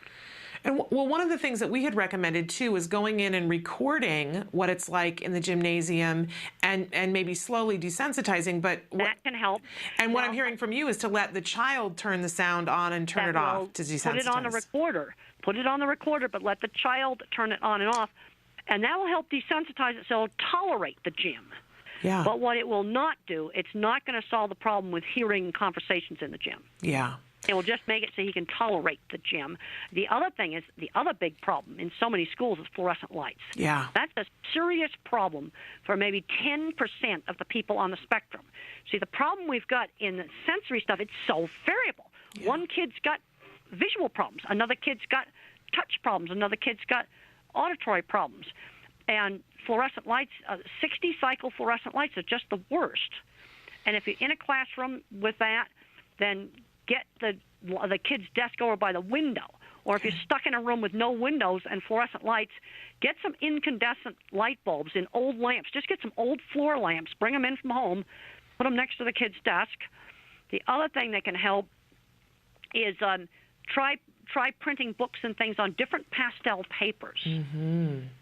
And well, one of the things that we had recommended too is going in and recording what it's like in the gymnasium and maybe slowly desensitizing, but that can help. And what I'm hearing from you is to let the child turn the sound on and turn it off to desensitize. Put it on a recorder. Put it on the recorder, but let the child turn it on and off. And that will help desensitize it so it'll tolerate the gym. Yeah. But what it will not do, it's not going to solve the problem with hearing conversations in the gym. Yeah. It will just make it so he can tolerate the gym. The other thing is, the other big problem in so many schools is fluorescent lights. Yeah. That's a serious problem for maybe 10% of the people on the spectrum. See, the problem we've got in the sensory stuff, it's so variable. Yeah. One kid's got visual problems. Another kid's got touch problems. Another kid's got auditory problems. And fluorescent lights, 60-cycle fluorescent lights are just the worst. And if you're in a classroom with that, then get the kid's desk over by the window. Or if you're stuck in a room with no windows and fluorescent lights, get some incandescent light bulbs in old lamps. Just get some old floor lamps, bring them in from home, put them next to the kid's desk. The other thing that can help is try printing books and things on different pastel papers.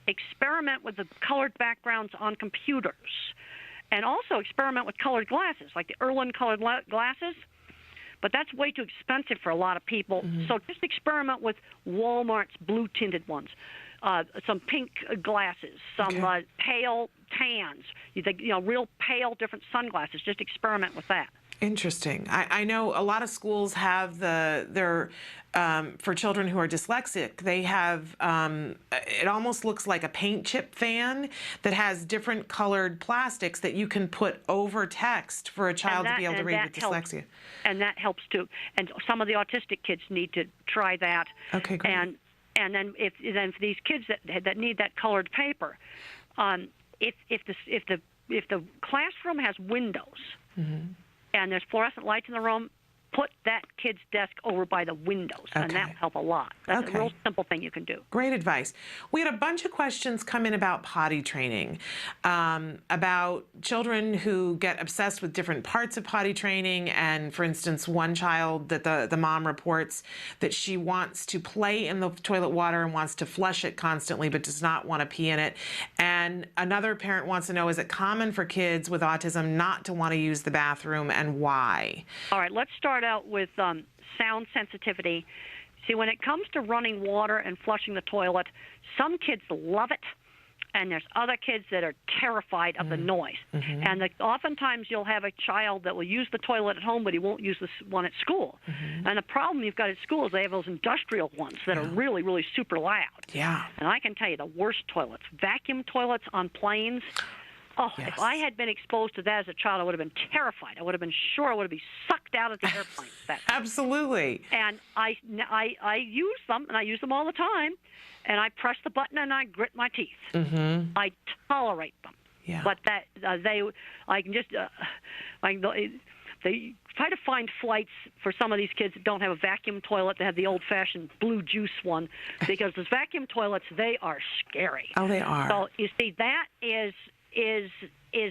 Experiment with the colored backgrounds on computers. And also experiment with colored glasses, like the Erlen colored glasses. But that's way too expensive for a lot of people. So just experiment with Walmart's blue tinted ones, some pink glasses, some pale tans, real pale different sunglasses. Just experiment with that. Interesting. I know a lot of schools have for children who are dyslexic, they have, it almost looks like a paint chip fan that has different colored plastics that you can put over text for a child to be able to read with dyslexia. And that helps too. And some of the autistic kids need to try that. Okay, great. And then for these kids that need that colored paper, if the classroom has windows, and there's fluorescent lights in the room, put that kid's desk over by the windows, and that will help a lot. That's a real simple thing you can do. Great advice. We had a bunch of questions come in about potty training, about children who get obsessed with different parts of potty training. And for instance, one child that the mom reports that she wants to play in the toilet water and wants to flush it constantly, but does not want to pee in it. And another parent wants to know, is it common for kids with autism not to want to use the bathroom, and why? All right, let's start out with sound sensitivity. See, when it comes to running water and flushing the toilet, some kids love it, and there's other kids that are terrified of the noise. And oftentimes you'll have a child that will use the toilet at home, but he won't use this one at school. And the problem you've got at school is they have those industrial ones that are really, really super loud. Yeah. And I can tell you the worst toilets, vacuum toilets on planes. Oh, if I had been exposed to that as a child, I would have been terrified. I would have been sure I would have been sucked out of the airplane. Absolutely. And I use them, and I use them all the time, and I press the button and I grit my teeth. I tolerate them. Yeah. But they try to find flights for some of these kids that don't have a vacuum toilet. They have the old-fashioned blue juice one, because those vacuum toilets, they are scary. Oh, they are. So you see, that is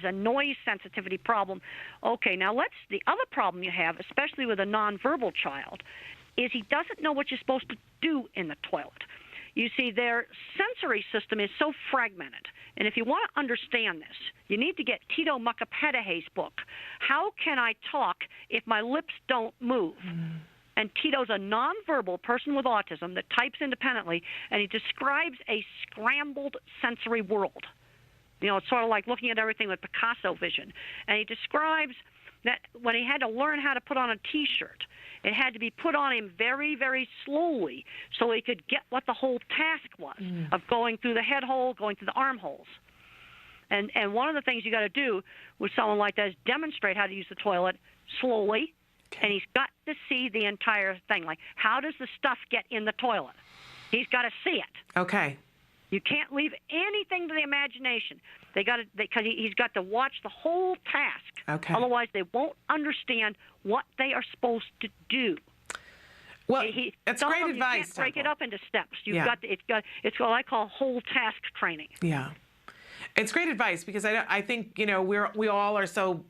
a noise sensitivity problem. Okay, now the other problem you have, especially with a nonverbal child, is he doesn't know what you're supposed to do in the toilet. You see, their sensory system is so fragmented. And if you want to understand this, you need to get Tito Muckapetehe's book, How Can I Talk If My Lips Don't Move? And Tito's a nonverbal person with autism that types independently, and he describes a scrambled sensory world. It's sort of like looking at everything with Picasso vision. And he describes that when he had to learn how to put on a T-shirt, it had to be put on him very, very slowly so he could get what the whole task was of going through the head hole, going through the armholes. And one of the things you got to do with someone like that is demonstrate how to use the toilet slowly, and he's got to see the entire thing. Like, how does the stuff get in the toilet? He's got to see it. Okay. You can't leave anything to the imagination. Because he's got to watch the whole task. Okay. Otherwise, they won't understand what they are supposed to do. Well, it's great advice. You can't break it up into steps. It's what I call whole task training. Yeah. It's great advice, because I think we all are so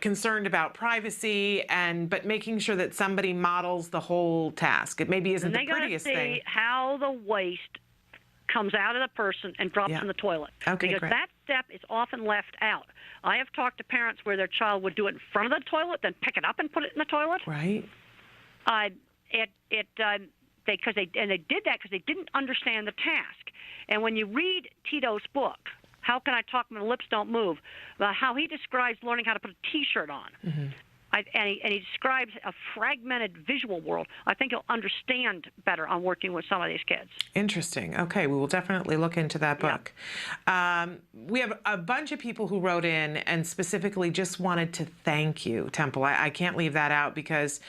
concerned about privacy, but making sure that somebody models the whole task. It maybe isn't the prettiest thing. And they got to see how the waste comes out of the person and drops in the toilet. Okay, because great. that step is often left out. I have talked to parents where their child would do it in front of the toilet, then pick it up and put it in the toilet. Right. They did that because they didn't understand the task. And when you read Tito's book, How Can I Talk When the Lips Don't Move, how he describes learning how to put a T-shirt on. And he describes a fragmented visual world. I think you'll understand better on working with some of these kids. Interesting. Okay, we will definitely look into that book. We have a bunch of people who wrote in and specifically just wanted to thank you, Temple. I can't leave that out, because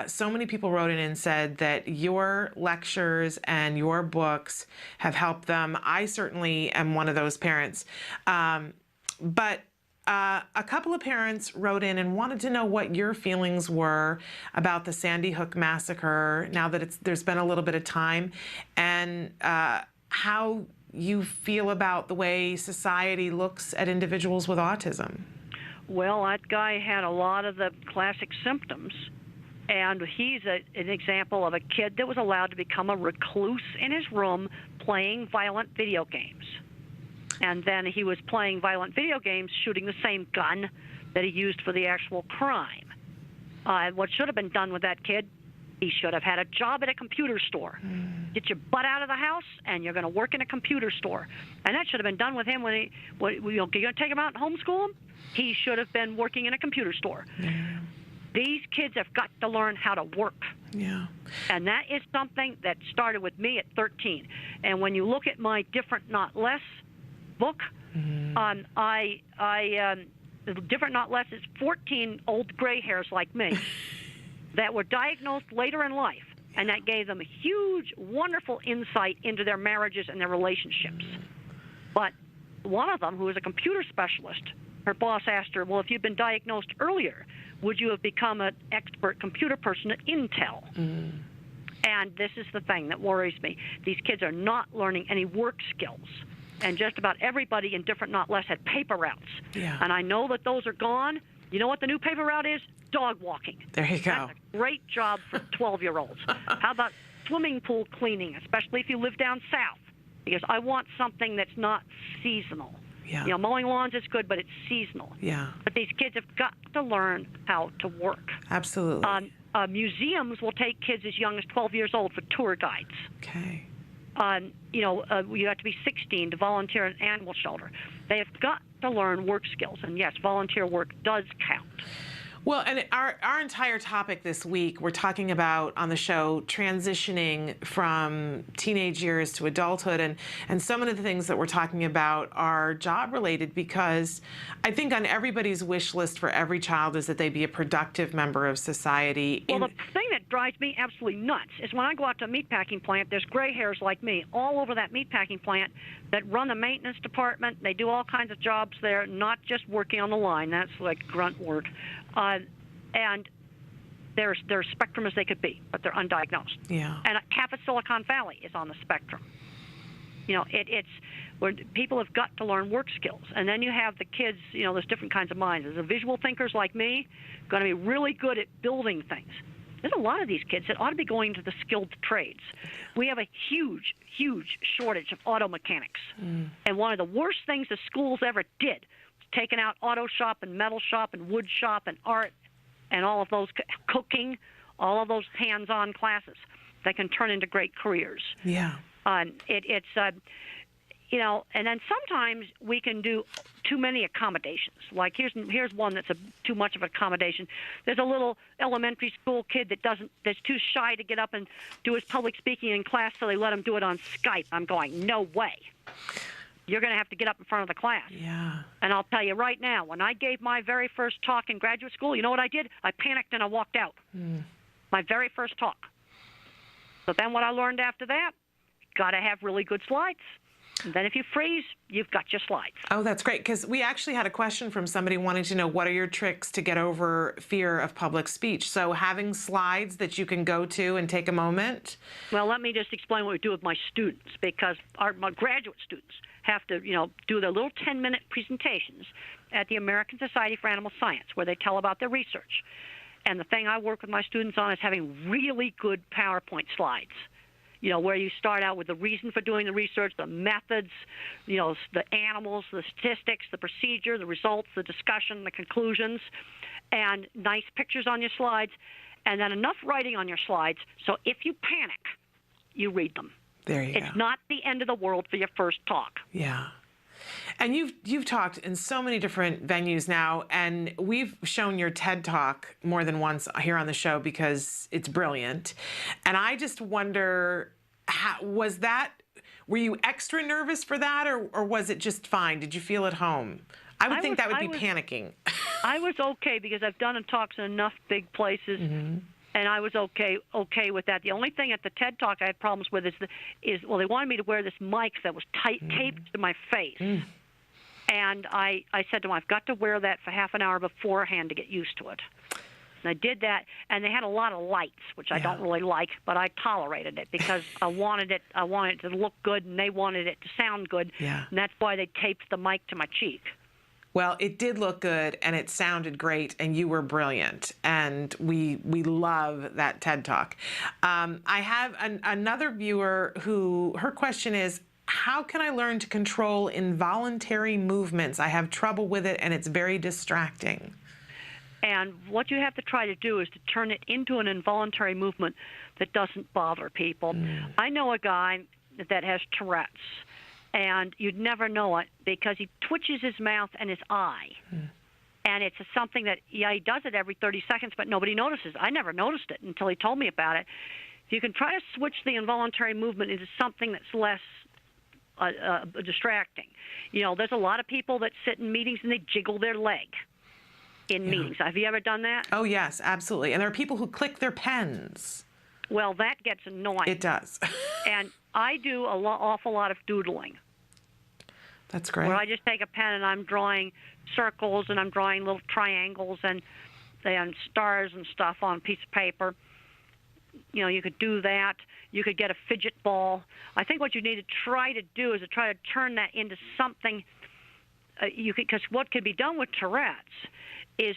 so many people wrote in and said that your lectures and your books have helped them. I certainly am one of those parents. But a couple of parents wrote in and wanted to know what your feelings were about the Sandy Hook massacre now that there's been a little bit of time, and how you feel about the way society looks at individuals with autism. Well, that guy had a lot of the classic symptoms, and he's an example of a kid that was allowed to become a recluse in his room playing violent video games. And then he was playing violent video games, shooting the same gun that he used for the actual crime. What should have been done with that kid, he should have had a job at a computer store. Get your butt out of the house, and you're going to work in a computer store. And that should have been done with him when you're going to take him out and homeschool him? He should have been working in a computer store. Yeah. These kids have got to learn how to work. Yeah. And that is something that started with me at 13. And when you look at my Different Not Less book, Different Not Less is 14 old gray hairs like me that were diagnosed later in life, and that gave them a huge, wonderful insight into their marriages and their relationships. But one of them, who was a computer specialist, her boss asked her, well, if you'd been diagnosed earlier, would you have become an expert computer person at Intel? And this is the thing that worries me. These kids are not learning any work skills. And just about everybody in Different Not Less had paper routes. Yeah. And I know that those are gone. You know what the new paper route is? Dog walking. There you go. That's a great job for 12-year-olds. How about swimming pool cleaning, especially if you live down south? Because I want something that's not seasonal. Yeah. You know, mowing lawns is good, but it's seasonal. Yeah. But these kids have got to learn how to work. Absolutely. Museums will take kids as young as 12 years old for tour guides. Okay. You have to be 16 to volunteer in an animal shelter. They have got to learn work skills, and yes, volunteer work does count. Well, and our entire topic this week, we're talking about on the show transitioning from teenage years to adulthood, and some of the things that we're talking about are job related, because I think on everybody's wish list for every child is that they be a productive member of society. Well, the thing that drives me absolutely nuts is when I go out to a meatpacking plant, there's gray hairs like me all over that meatpacking plant that run the maintenance department. They do all kinds of jobs there, not just working on the line. That's like grunt work. And they're as spectrum as they could be, but they're undiagnosed. Yeah. And half of Silicon Valley is on the spectrum. You know, it's where people have got to learn work skills. And then you have the kids, you know, there's different kinds of minds. There's the visual thinkers like me, going to be really good at building things. There's a lot of these kids that ought to be going to the skilled trades. We have a huge, huge shortage of auto mechanics. And one of the worst things the schools ever did was taking out auto shop and metal shop and wood shop and art and all of those, cooking, all of those hands-on classes that can turn into great careers. Yeah. You know, and then sometimes we can do too many accommodations. Like here's one that's too much of an accommodation. There's a little elementary school kid that's too shy to get up and do his public speaking in class, so they let him do it on Skype. I'm going, no way. You're going to have to get up in front of the class. Yeah. And I'll tell you right now, when I gave my very first talk in graduate school, you know what I did? I panicked and I walked out. My very first talk. So then what I learned after that, got to have really good slides. And then if you freeze, you've got your slides. Oh, that's great, because we actually had a question from somebody wanting to know, what are your tricks to get over fear of public speech? So having slides that you can go to and take a moment. Well, let me just explain what we do with my students, because my graduate students have to, you know, do their little 10-minute presentations at the American Society for Animal Science, where they tell about their research. And the thing I work with my students on is having really good PowerPoint slides. You know, where you start out with the reason for doing the research, the methods, you know, the animals, the statistics, the procedure, the results, the discussion, the conclusions, and nice pictures on your slides, and then enough writing on your slides so if you panic, you read them. There you go. It's not the end of the world for your first talk. Yeah. And you've talked in so many different venues now, and we've shown your TED Talk more than once here on the show because it's brilliant. And I just wonder, were you extra nervous for that, or was it just fine? Did you feel at home? I would think that would be panicking. I was okay because I've done talks in enough big places. And I was okay with that. The only thing at the TED Talk I had problems with is they wanted me to wear this mic that was taped to my face. And I said to them, I've got to wear that for half an hour beforehand to get used to it. And I did that, and they had a lot of lights, which I don't really like, but I tolerated it because I wanted it to look good, and they wanted it to sound good. Yeah. And that's why they taped the mic to my cheek. Well, it did look good, and it sounded great, and you were brilliant, and we love that TED Talk. I have another viewer who, her question is, how can I learn to control involuntary movements? I have trouble with it, and it's very distracting. And what you have to try to do is to turn it into an involuntary movement that doesn't bother people. I know a guy that has Tourette's, and you'd never know it because he twitches his mouth and his eye. And it's something that, he does it every 30 seconds, but nobody notices. I never noticed it until he told me about it. If you can try to switch the involuntary movement into something that's less distracting. There's a lot of people that sit in meetings and they jiggle their leg in meetings. Have you ever done that? Oh, yes, absolutely. And there are people who click their pens. Well, that gets annoying. It does. And I do an awful lot of doodling. That's great. Where I just take a pen and I'm drawing circles and I'm drawing little triangles and stars and stuff on a piece of paper. You could do that. You could get a fidget ball. I think what you need to try to do is to try to turn that into something. Because what can be done with Tourette's is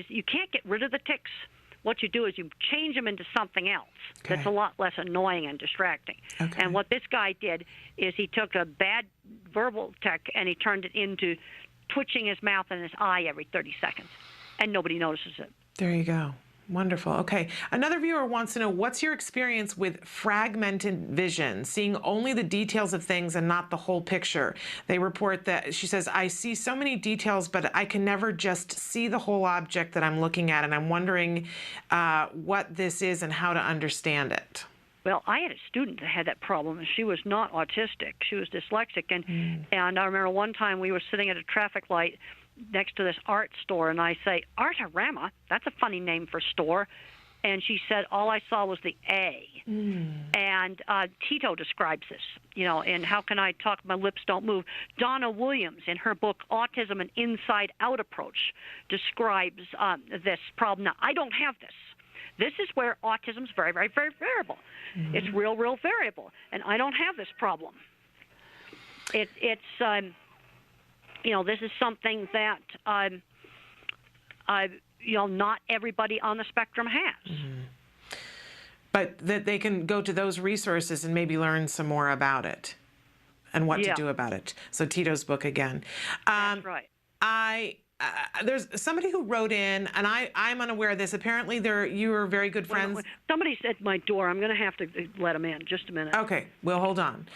you can't get rid of the tics. What you do is you change them into something else that's a lot less annoying and distracting. Okay. And what this guy did is he took a bad verbal tic and he turned it into twitching his mouth and his eye every 30 seconds, and nobody notices it. There you go. Wonderful. Okay. Another viewer wants to know, what's your experience with fragmented vision, seeing only the details of things and not the whole picture? They report that, she says, I see so many details, but I can never just see the whole object that I'm looking at, and I'm wondering what this is and how to understand it. Well, I had a student that had that problem, and she was not autistic. She was dyslexic, and I remember one time we were sitting at a traffic light next to this art store, and I say, Artarama, that's a funny name for store. And she said, all I saw was the A. And Tito describes this, and How Can I Talk? My Lips Don't Move. Donna Williams, in her book, Autism, An Inside-Out Approach, describes this problem. Now, I don't have this. This is where autism's very, very, very variable. It's real, real variable, and I don't have this problem. It's this is something that, not everybody on the spectrum has. But that they can go to those resources and maybe learn some more about it and what to do about it. So Tito's book again. That's right. There's somebody who wrote in, and I'm unaware of this. Apparently, you are very good friends. Somebody's at my door. I'm going to have to let them in. Just a minute. Okay, we'll hold on.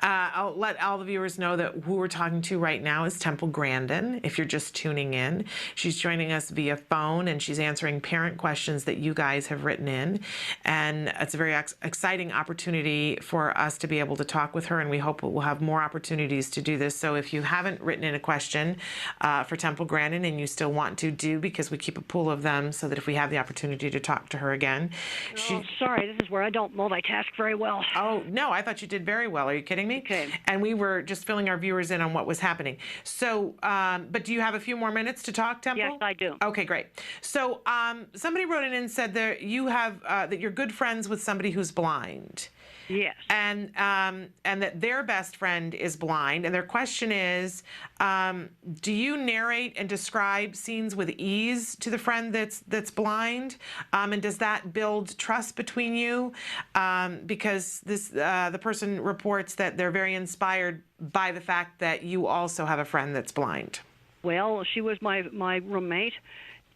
I'll let all the viewers know that who we're talking to right now is Temple Grandin. If you're just tuning in, she's joining us via phone, and she's answering parent questions that you guys have written in. And it's a very exciting opportunity for us to be able to talk with her, and we hope we'll have more opportunities to do this. So if you haven't written in a question for Temple Grandin, and you still want to do, because we keep a pool of them so that if we have the opportunity to talk to her again. Sorry, this is where I don't multitask very well. Oh, no, I thought you did very well. Are you kidding me? Okay. And we were just filling our viewers in on what was happening. So, but do you have a few more minutes to talk, Temple? Yes, I do. Okay, great. So somebody wrote in and said that you have, that you're good friends with somebody who's blind. Yes. And that their best friend is blind. And their question is, do you narrate and describe scenes with ease to the friend that's blind? And does that build trust between you? Because the person reports that they're very inspired by the fact that you also have a friend that's blind. Well, she was my roommate,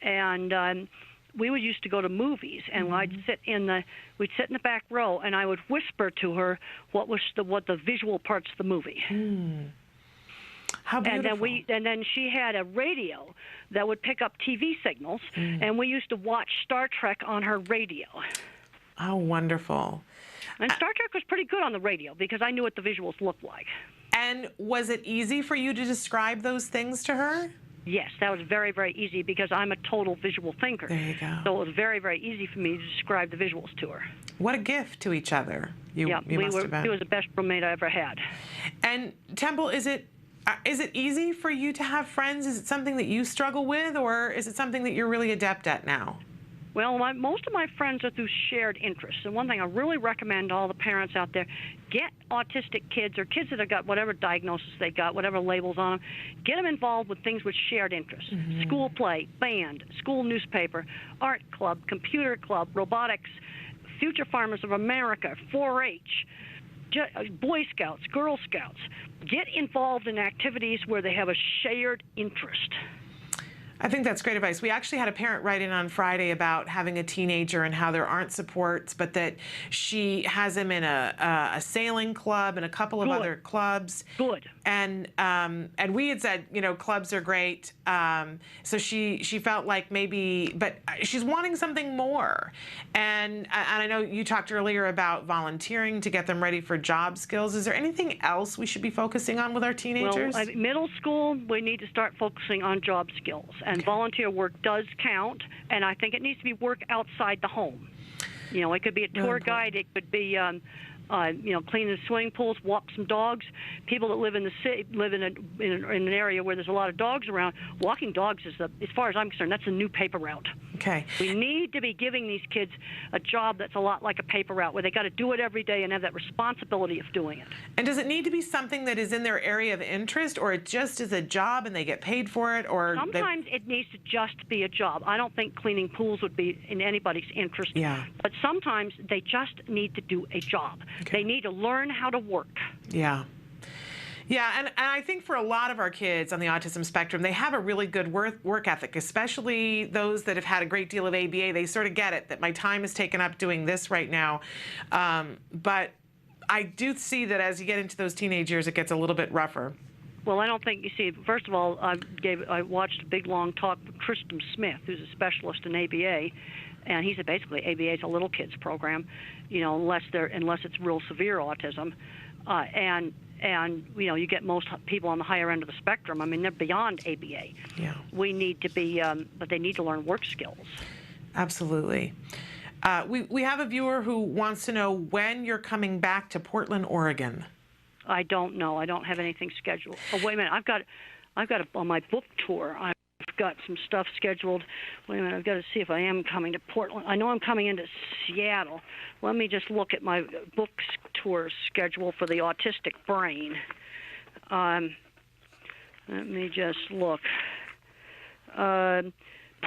and we would used to go to movies, and we'd sit in the back row, and I would whisper to her what the visual parts of the movie. How beautiful. And then she had a radio that would pick up TV signals, and we used to watch Star Trek on her radio. Oh, wonderful. And Star Trek was pretty good on the radio because I knew what the visuals looked like. And was it easy for you to describe those things to her? Yes, that was very, very easy because I'm a total visual thinker. There you go. So it was very, very easy for me to describe the visuals to her. What a gift to each other. You must have been. She was the best roommate I ever had. And Temple, is it easy for you to have friends? Is it something that you struggle with, or is it something that you're really adept at now? Well, most of my friends are through shared interests. And one thing I really recommend to all the parents out there, get autistic kids or kids that have got whatever diagnosis they got, whatever labels on them, get them involved with things with shared interests. School play, band, school newspaper, art club, computer club, robotics, Future Farmers of America, 4-H. Boy Scouts, Girl Scouts, get involved in activities where they have a shared interest. I think that's great advice. We actually had a parent write in on Friday about having a teenager and how there aren't supports, but that she has him in a sailing club and a couple of other clubs. Good. And we had said, you know, clubs are great. So she felt like maybe, but she's wanting something more. And I know you talked earlier about volunteering to get them ready for job skills. Is there anything else we should be focusing on with our teenagers? Well, middle school, we need to start focusing on job skills. And volunteer work does count, and I think it needs to be work outside the home. You know, it could be a tour guide, it could be, you know, clean the swimming pools, walk some dogs. People that live in the city, live in an area where there's a lot of dogs around. Walking dogs is, as far as I'm concerned, that's a new paper route. Okay. We need to be giving these kids a job that's a lot like a paper route, where they got to do it every day and have that responsibility of doing it. And does it need to be something that is in their area of interest, or it just is a job and they get paid for it? Or sometimes it needs to just be a job. I don't think cleaning pools would be in anybody's interest. Yeah. But sometimes they just need to do a job. Okay. They need to learn how to work. Yeah. Yeah, and I think for a lot of our kids on the autism spectrum, they have a really good work ethic, especially those that have had a great deal of ABA. They sort of get it, that my time is taken up doing this right now. But I do see that as you get into those teenage years, it gets a little bit rougher. Well, I don't think, you see, first of all, I watched a big, long talk with Tristan Smith, who's a specialist in ABA, and he said basically ABA is a little kids program, you know, unless it's real severe autism. And you know, you get most people on the higher end of the spectrum. I mean, they're beyond ABA. Yeah. We need to be, but they need to learn work skills. Absolutely. We have a viewer who wants to know when you're coming back to Portland, Oregon. I don't know. I don't have anything scheduled. Oh, wait a minute. I've got on my book tour. I've got some stuff scheduled. Wait a minute. I've got to see if I am coming to Portland. I know I'm coming into Seattle. Let me just look at my book tour schedule for the Autistic Brain. Let me just look.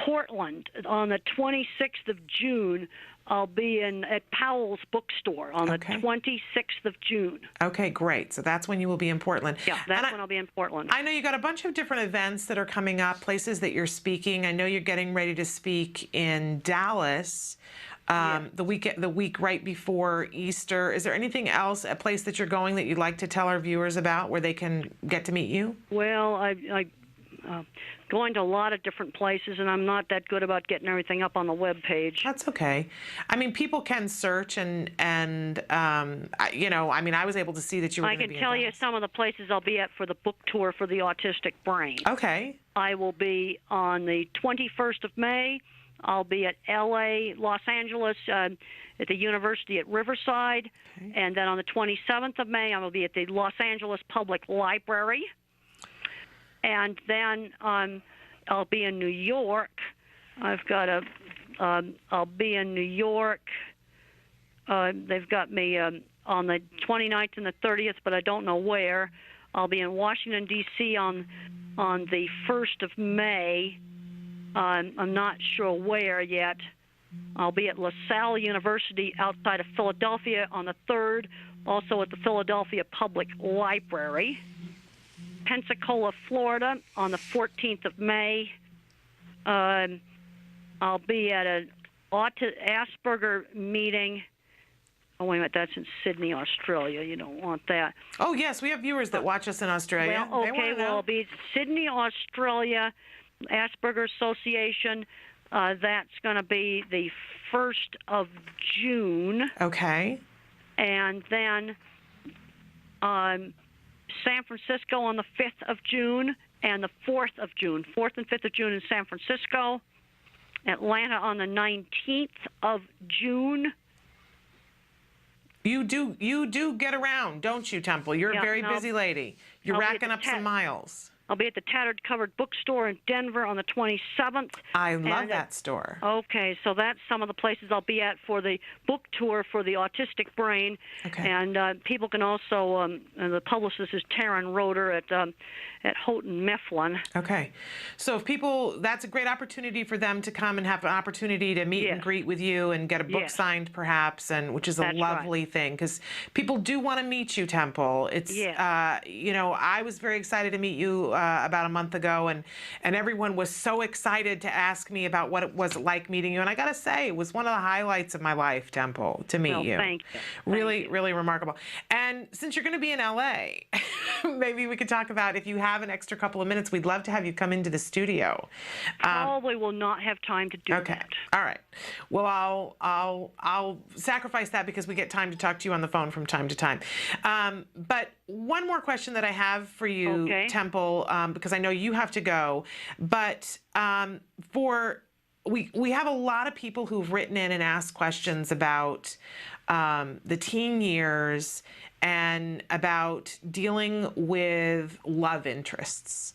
Portland on the 26th of June. I'll be at Powell's Bookstore on the 26th of June. Okay, great. So that's when you will be in Portland. Yeah, that's when I'll be in Portland. I know you got a bunch of different events that are coming up, places that you're speaking. I know you're getting ready to speak in Dallas the week right before Easter. Is there anything else, a place that you're going that you'd like to tell our viewers about where they can get to meet you? Well, I going to a lot of different places, and I'm not that good about getting everything up on the web page. That's okay. I mean, people can search and you know, I mean, I was able to see that you were going to be I can tell you some of the places I'll be at for the book tour for the Autistic Brain. Okay. I will be on the 21st of May. I'll be at LA, Los Angeles, at the University at Riverside. Okay. And then on the 27th of May, I will be at the Los Angeles Public Library. And then I'll be in New York. I'll be in New York. They've got me on the 29th and the 30th, but I don't know where. I'll be in Washington, D.C. on the 1st of May. I'm not sure where yet. I'll be at LaSalle University outside of Philadelphia on the 3rd, also at the Philadelphia Public Library. Pensacola, Florida on the 14th of May. I'll be at an Asperger meeting. Oh, wait a minute, that's in Sydney, Australia. You don't want that. Oh, yes, we have viewers that watch us in Australia. Well, okay, well, I'll be Sydney, Australia, Asperger Association. That's going to be the 1st of June. Okay. And then San Francisco on the 5th of June and the 4th of June. 4th and 5th of June in San Francisco. Atlanta on the 19th of June. You do get around, don't you, Temple? You're a very busy lady. You're racking up some miles. I'll be at the Tattered Covered Bookstore in Denver on the 27th. I love that store. Okay, so that's some of the places I'll be at for the book tour for the Autistic Brain. Okay. And people can also, the publicist is Taryn Roeder at Houghton Mifflin. Okay. So if people, that's a great opportunity for them to come and have an opportunity to meet and greet with you and get a book signed perhaps, and which is a lovely thing, because people do want to meet you, Temple. It's, you know, I was very excited to meet you about a month ago, and everyone was so excited to ask me about what it was like meeting you. And I got to say, it was one of the highlights of my life, Temple, to meet you. Thank you. Really remarkable. And since you're going to be in LA, maybe we could talk about, if you have an extra couple of minutes, we'd love to have you come into the studio. Probably will not have time to do that. All right. Well, I'll sacrifice that because we get time to talk to you on the phone from time to time. But one more question that I have for you, Temple, because I know you have to go, but we have a lot of people who've written in and asked questions about the teen years and about dealing with love interests.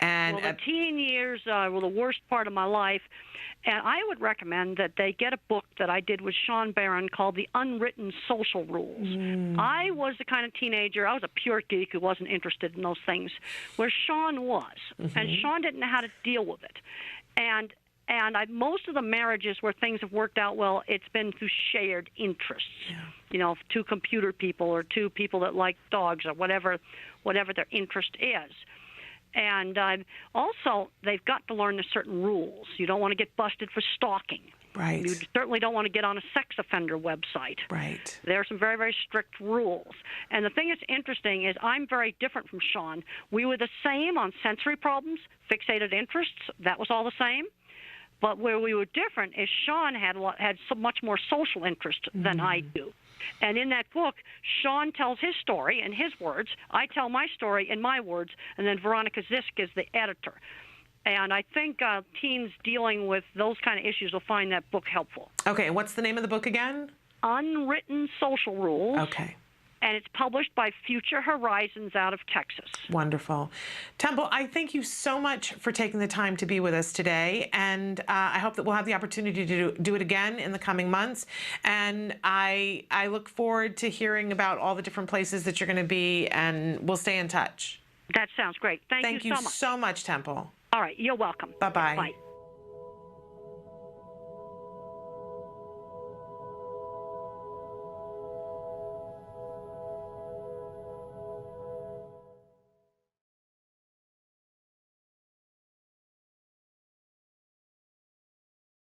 And the teen years were the worst part of my life. And I would recommend that they get a book that I did with Sean Barron called The Unwritten Social Rules. I was the kind of teenager, I was a pure geek who wasn't interested in those things, where Sean was. And Sean didn't know how to deal with it. And most of the marriages where things have worked out well, it's been through shared interests. You know, two computer people or two people that like dogs or whatever their interest is. And also, they've got to learn the certain rules. You don't want to get busted for stalking. Right. You certainly don't want to get on a sex offender website. Right. There are some very, very strict rules. And the thing that's interesting is I'm very different from Sean. We were the same on sensory problems, fixated interests. That was all the same. But where we were different is Sean had so much more social interest than I do. And in that book, Sean tells his story in his words. I tell my story in my words. And then Veronica Zisk is the editor. And I think teens dealing with those kind of issues will find that book helpful. Okay, what's the name of the book again? Unwritten Social Rules. Okay. And it's published by Future Horizons out of Texas. Wonderful. Temple, I thank you so much for taking the time to be with us today. And I hope that we'll have the opportunity to do it again in the coming months. And I look forward to hearing about all the different places that you're going to be, and we'll stay in touch. That sounds great. Thank you so much. Thank you so much, Temple. All right. You're welcome. Bye-bye. Bye.